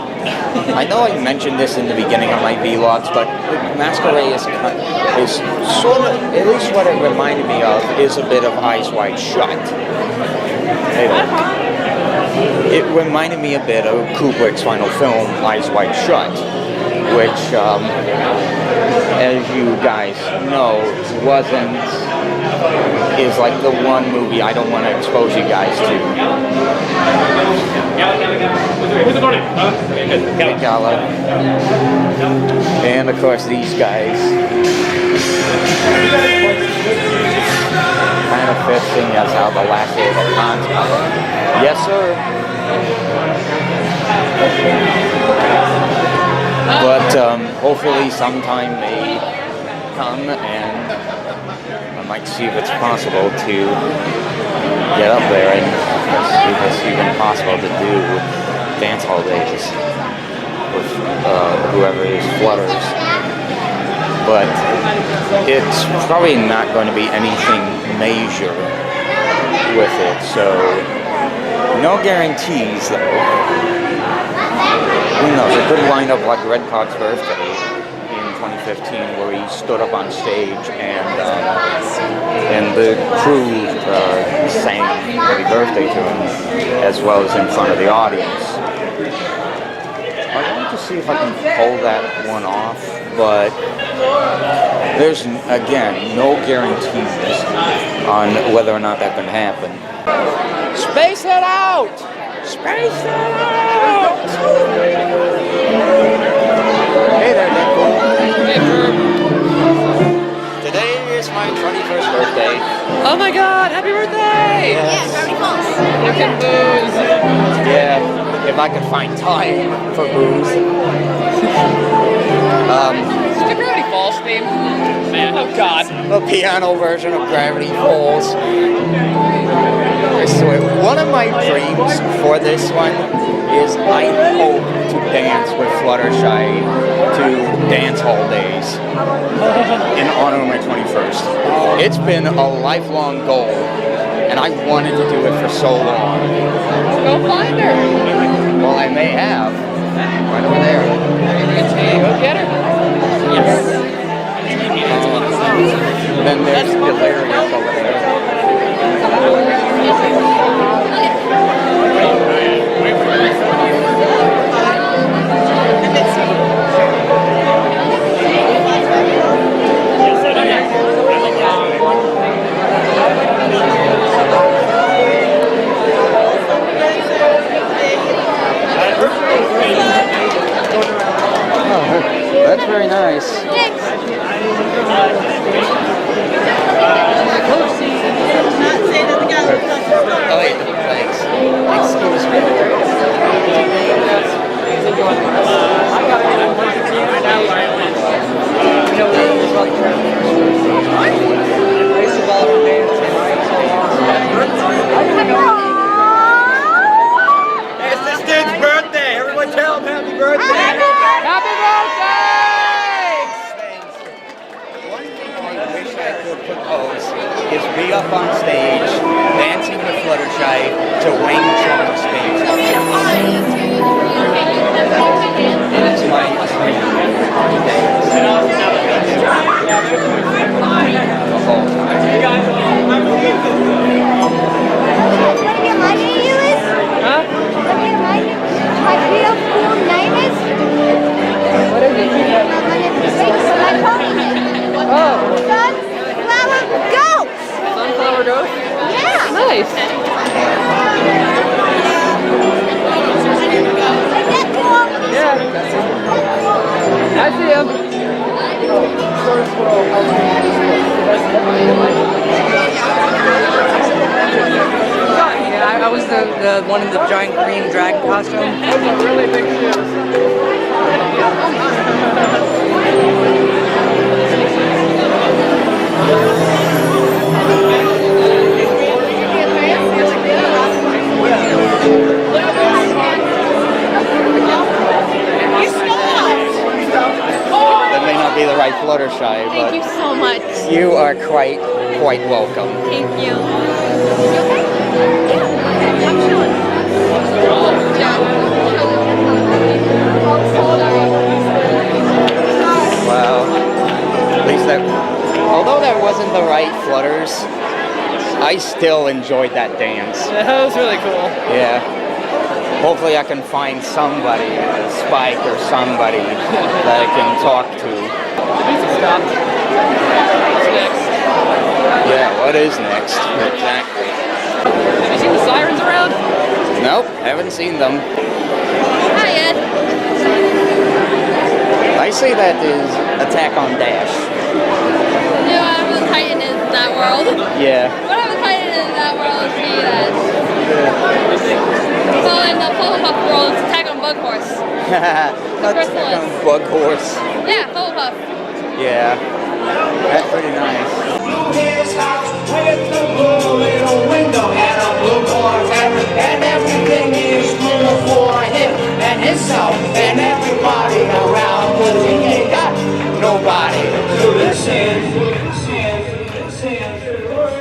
I know I mentioned this in the beginning of my vlogs, but Masquerade is sort of, at least what it reminded me of, is a bit of Eyes Wide Shut. It reminded me a bit of Kubrick's final film, Eyes Wide Shut, which, as you guys know, is like the one movie I don't want to expose you guys to. Gala. And of course these guys kind of fits in as how the last day of the con's going. Yes, sir. But hopefully sometime may come and I might see if it's possible to get up there and see if it's even possible to do dance hall days with whoever is Flutters. But it's probably not going to be anything major with it, so no guarantees though. Who knows, it could wind up like Red Cock's birthday in 2015 where he stood up on stage and the crew sang happy birthday to him as well as in front of the audience. I wanted to see if I can pull that one off, but there's, again, no guarantees on whether or not that can happen. Space it out! Space it out! Hey there, Deadpool. Hey, Herb. Today is my 21st birthday. Oh my god, happy birthday! Yes. You can booze. Yeah, if if I could find time for booze. Is the Gravity Falls theme? Oh God. The piano version of Gravity Falls. I swear, one of my dreams for this one is I hope to dance with Fluttershy to dance hall days in honor of my 21st. It's been a lifelong goal, and I wanted to do it for so long. Go find her. Well, I may have. Right over there. Go get her. Yes. Then there's Delirious over there. That's very nice. Oh wait, thanks. Excuse me. It's this dude's birthday. Everyone tell him happy birthday. Happy One thing I wish I could propose is be up on stage, dancing with Fluttershy to Wang Chung's theme song. It's my dream to dance the whole time. Sunflower goat! Sunflower goat? Yeah! Nice. Yeah. I see him. Yeah, I was the one in the giant green dragon costume. Those are really big shoes. That may not be the right Fluttershy, but Thank you so much. you are quite welcome. Thank you. I'm chilling. Wow. At least that, although that wasn't the right Flutters, I still enjoyed that dance. That was really cool. Yeah. Hopefully I can find somebody, Spike or somebody that I can talk to. Stop. What's next? Yeah, what is next? Exactly. Have you seen the sirens around? Nope, haven't seen them. Hi, Ed. I say that is Attack on Dash. You know, whatever the Titan is in that world. Yeah. Whatever the Titan is in that world is me that. So in the Powerpuff world, it's Attack on Bug Horse. Attack on Bug Horse. Yeah, Powerpuff. Yeah. That's pretty nice. With the blue little window and a blue Corvette, and everything is blue for him and himself and everybody around, 'cause he ain't got nobody to listen.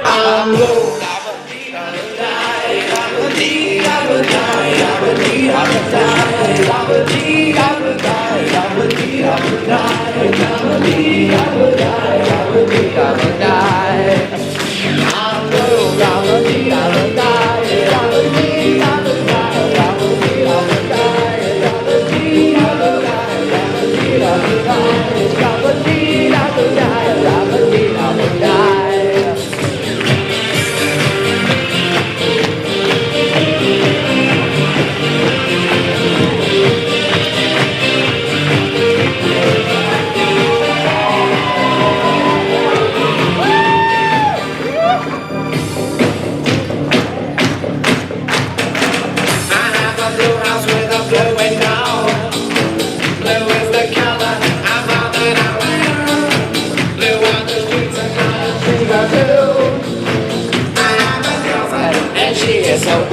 I'm blue.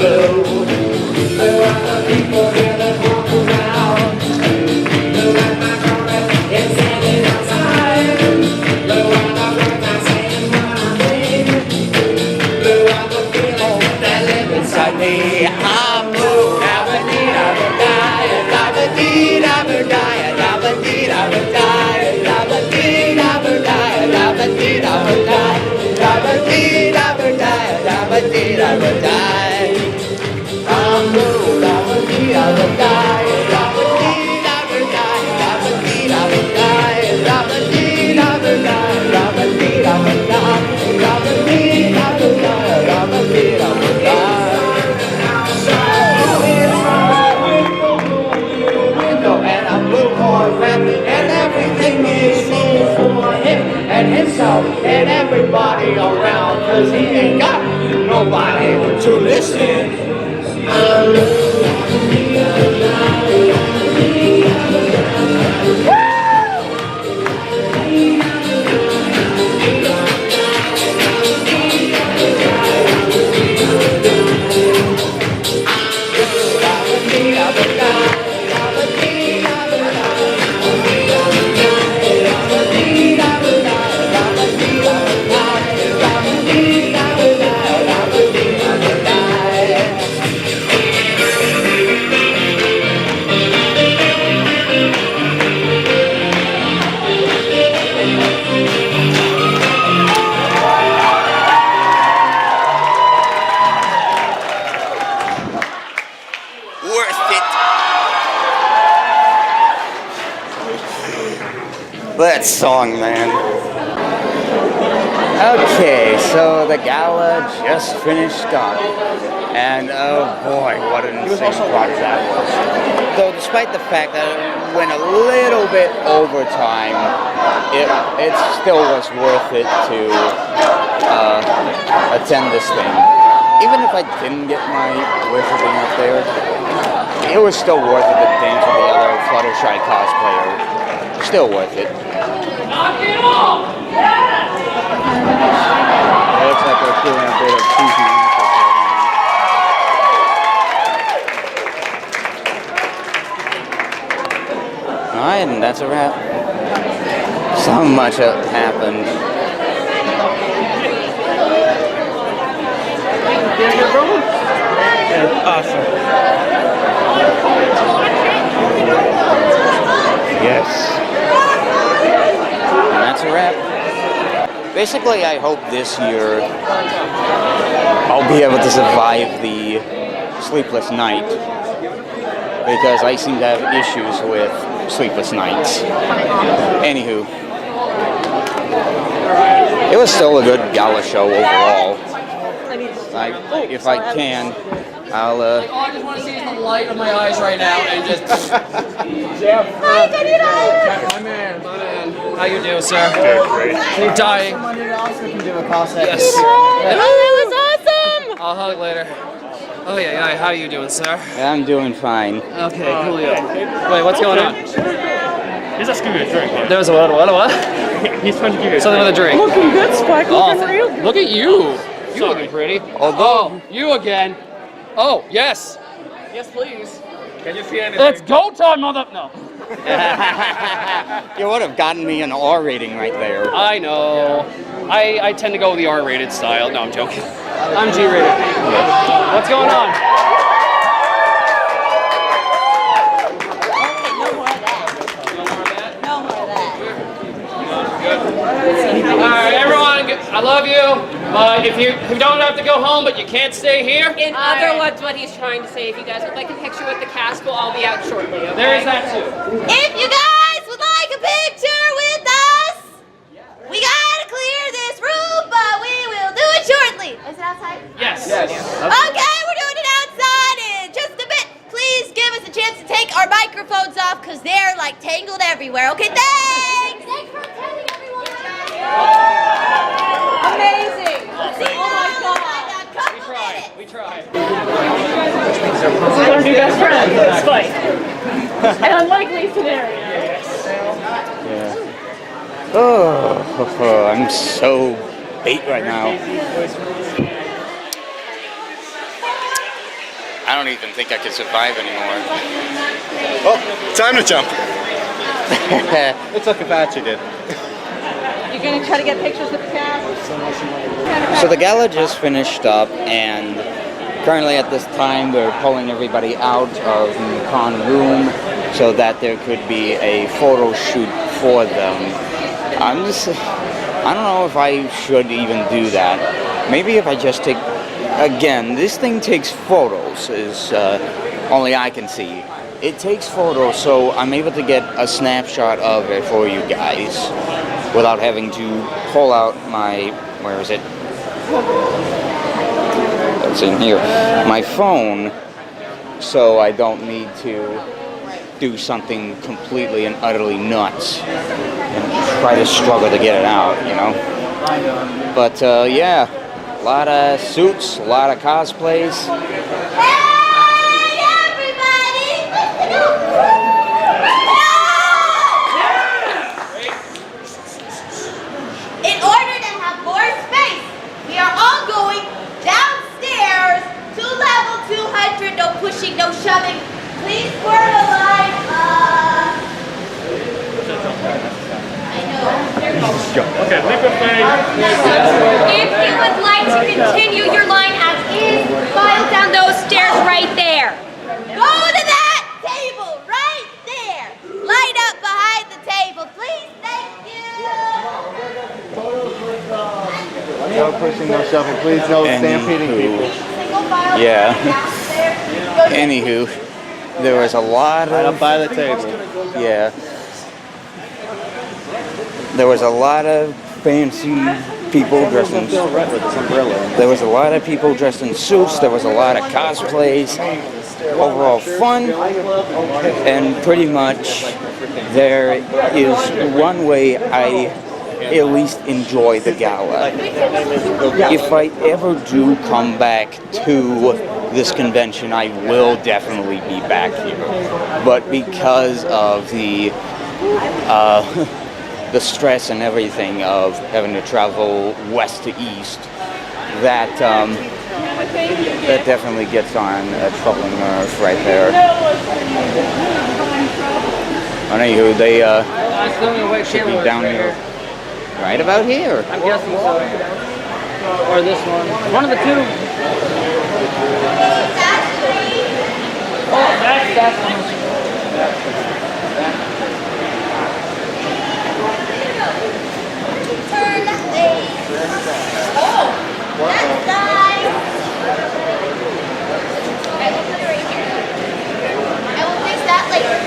blue. Blue are the people here that walk around. Blue are my girlfriend, it's standing outside. Blue are the words I say and what I think. Blue are the feelings that live inside me. I'm blue. And himself and everybody around, 'cause he ain't got nobody to listen. That song, man. Okay, so the gala just finished up, and oh boy, what an insane party that was. Though despite the fact that it went a little bit over time, it still was worth it to attend this thing. Even if I didn't get my wish of being up there, it was still worth it to dance with the other Fluttershy cosplayer. Still worth it. Knock it off! Yeah! It looks like we're doing a bit of cheesy music. Alright, and that's a wrap. So much happened. Awesome. Yes. And that's a wrap. Basically, I hope this year I'll be able to survive the sleepless night, because I seem to have issues with sleepless nights. Anywho, it was still a good gala show overall. If I can, I'll All I just want to see is the light of my eyes right now, and just. Hi, My man. How you doing, sir? Good, great. You're dying. Yes. that was awesome! I'll hug later. Oh yeah, how are you doing, sir? I'm doing fine. Okay, coolio. Wait, what's going on? He's just giving you a drink. There's a what? He's trying to give you Something with a drink. Looking good, Spike. Looking real good. Look at you. You looking pretty. Although, You again. Oh, yes. Yes, please. Can you see anything? It's go time, mother. No. you would have gotten me an R rating right there. I know. I tend to go with the R-rated style. No, I'm joking. I'm G-rated. What's going on? Alright, everyone, I love you. If you don't have to go home, but you can't stay here. In other words, what he's trying to say, if you guys would like a picture with the Castle, I'll be out shortly, okay? There is that too. If you guys would like a picture with us, we gotta clear this room, but we will do it shortly. Is it outside? Yes. Okay, we're doing it outside in just a bit. Please give us a chance to take our microphones off, because they're like tangled everywhere. Okay, thanks! Thanks for attending, everyone! Amazing! Oh my god! We tried. This is our new best friend, Spike. An unlikely scenario. Yeah. Oh, I'm so bait right now. I don't even think I could survive anymore. Well, time to jump. It's like a batch you did. You're gonna try to get pictures with the cast? So the gala just finished up, and currently at this time we're pulling everybody out of the con room so that there could be a photo shoot for them. I don't know if I should even do that. Maybe if I just take, again, this thing takes photos, is only I can see. It takes photos, so I'm able to get a snapshot of it for you guys without having to pull out my, where is it? It's in here. My phone, so I don't need to do something completely and utterly nuts and try to struggle to get it out, you know? But yeah, a lot of suits, a lot of cosplays. In order to have more space, we are all going downstairs to level 200. No pushing, no shoving. Please form a line. I know. Okay, leap of faith. If you would like to continue your line as is, file down those stairs right there. Go to that table right there. Line up behind the table, please. Thank you. No pushing, no shoving, please. No stampeding people. Yeah. Anywho, there was a lot of... Right up by the table. Yeah. There was a lot of fancy people dressed in... There was a lot of people dressed in suits. There was a lot of cosplays. Overall fun. And pretty much there is one way I at least enjoy the gala. If I ever do come back to this convention, I will definitely be back here. But because of the stress and everything of having to travel west to east, that that definitely gets on a troubling nerve right there. Anywho, they should be down here. Right about here. I'm guessing so. Or this one. One of the two. Oh, that's one. Turn that way. Oh, that's nice. I will put it right here. I will fix that later.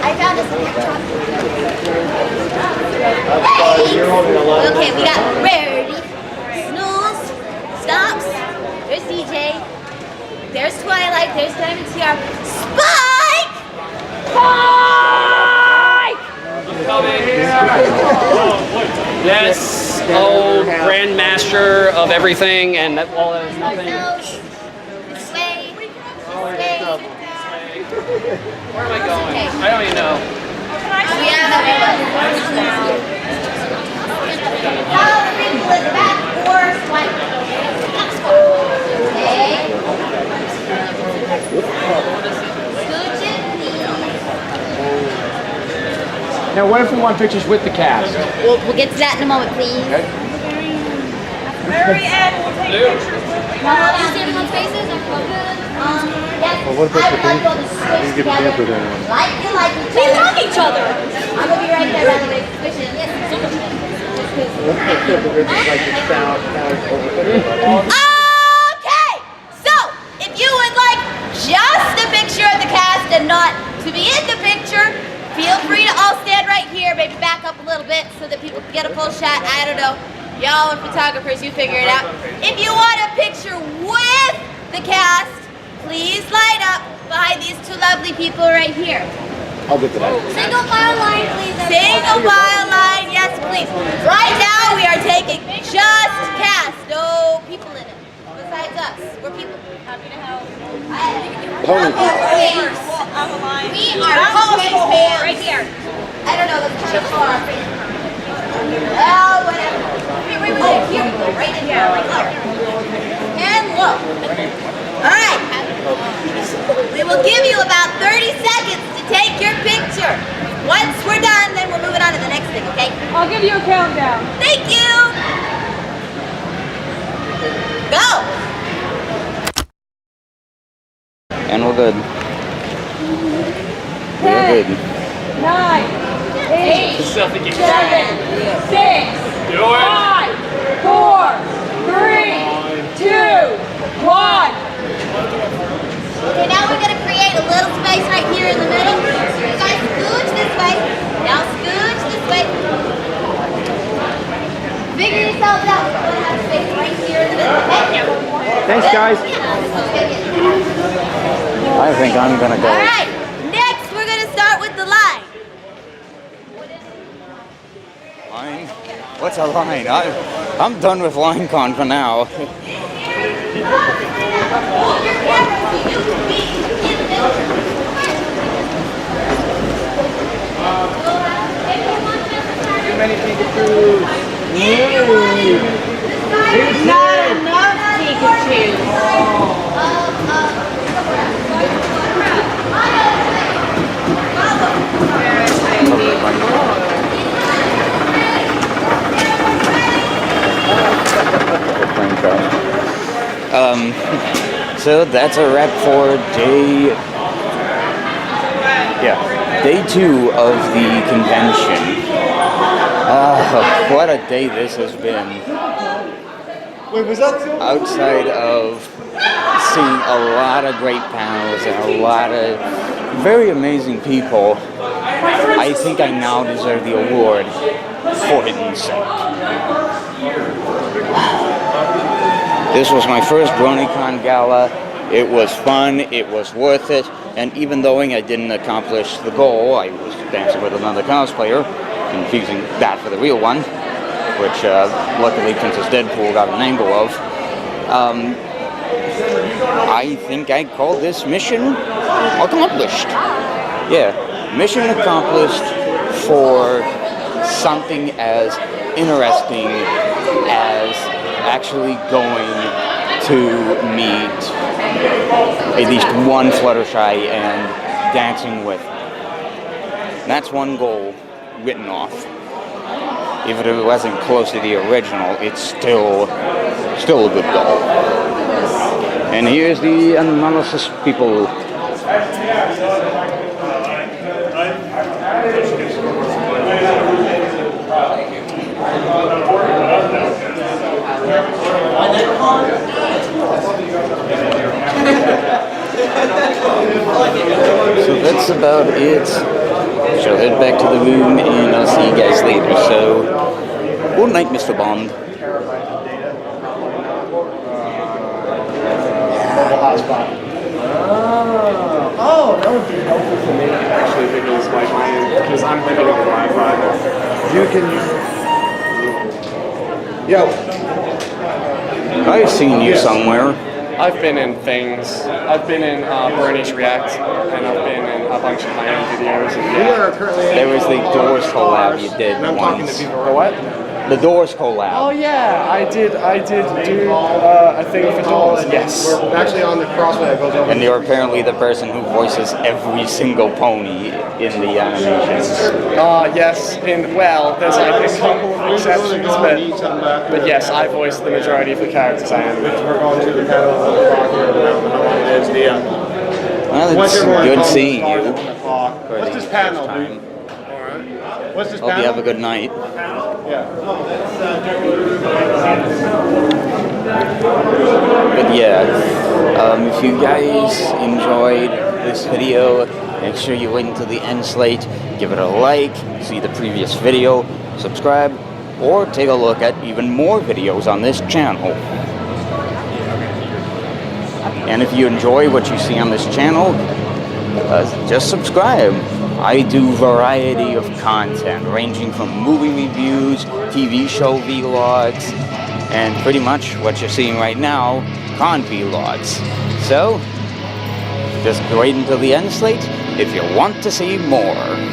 I found us Okay, we got Rarity, Snooze, Stops, there's DJ, there's Twilight, there's Diamond TR, Spike! Spike! Yes, oh, Grandmaster of everything, and that all that is nothing. This way. Where am I going? I don't even know. Follow the people in the back or swipe. Okay. Scooch it, please. Now, what if we want pictures with the cast? We'll get to that in a moment, please. Okay. Very end, we'll take pictures with the cast. Yes. Well, what about the I pink? want to switch You get a together. pink with anyone. Like you like each other. We love each other. I'm gonna be right there, by the way. Suspicion. Yes. Okay. So, if you would like just a picture of the cast and not to be in the picture, feel free to all stand right here. Maybe back up a little bit so that people can get a full shot. I don't know. Y'all are photographers. You figure it out. If you want a picture with the cast, please line up behind these two lovely people right here. I'll get to that. Single file line, please. Single file line, yes, please. Right now, we are taking just cast. No people in it. Besides us. We're people. Happy to help. Pony. We are ponies, man. Right here. I don't know. That's kind of far. Oh, whatever. Here we go. Right in here. Like there. And look. All right. We will give you about 30 seconds to take your picture. Once we're done, then we're moving on to the next thing, okay? I'll give you a countdown. Thank you. Go. And we're good. We're 10, good. 9, 8, 7, 6, 5, 4, 3, 2, 1. Okay, now we're going to create a little space right here in the middle. You guys scooch this way. Now scooch this way. Figure yourselves out. We're going to have space right here in the middle. Okay? Thanks, guys. I think I'm gonna go. All right. Next, we're going to start with the line. Line? What's a line? I'm done with LineCon for now. Too many Pikachus. Not enough Pikachu. So that's a wrap for day 2 of the convention. What a day this has been. Wait, was that so? Outside of seeing a lot of great panels and a lot of very amazing people, I think I now deserve the award for Hidden Set. This was my first BronyCon Gala. It was fun, it was worth it, and even though I didn't accomplish the goal, I was dancing with another cosplayer, confusing that for the real one, which luckily Princess Deadpool got an angle of. I think I call this mission accomplished. Yeah, mission accomplished for something as interesting as actually going to meet at least one Fluttershy and dancing with. That's one goal written off. Even if it wasn't close to the original, it's still a good goal. And here's the analysis people. So that's about it. Shall head back to the room and I'll see you guys later. So, good night, Mr. Bond. Oh, that would be helpful for me actually because I'm living in Wi-Fi. You can. Yo. I've seen you somewhere. I've been in things. I've been in Bernie's React, and I've been in a bunch of my own videos. And There was the Doors collab you did once. The what? The Doors collab. Oh yeah, I did do a thing for Doors. Yes. We're actually on the crossway that goes over. And you're apparently the person who voices every single pony in the animations. Yes. There's like a couple of exceptions, but yes, I voice the majority of the characters I am. We're going to the panel on the clock here. I don't know how long it is. Well, it's good seeing you. What's this panel, dude? What's this Hope you have a good night. But yeah, if you guys enjoyed this video, make sure you wait until the end slate, give it a like, see the previous video, subscribe, or take a look at even more videos on this channel. And if you enjoy what you see on this channel, just subscribe. I do variety of content, ranging from movie reviews, TV show vlogs, and pretty much what you're seeing right now, cornfield lots. So, just wait until the end slate if you want to see more.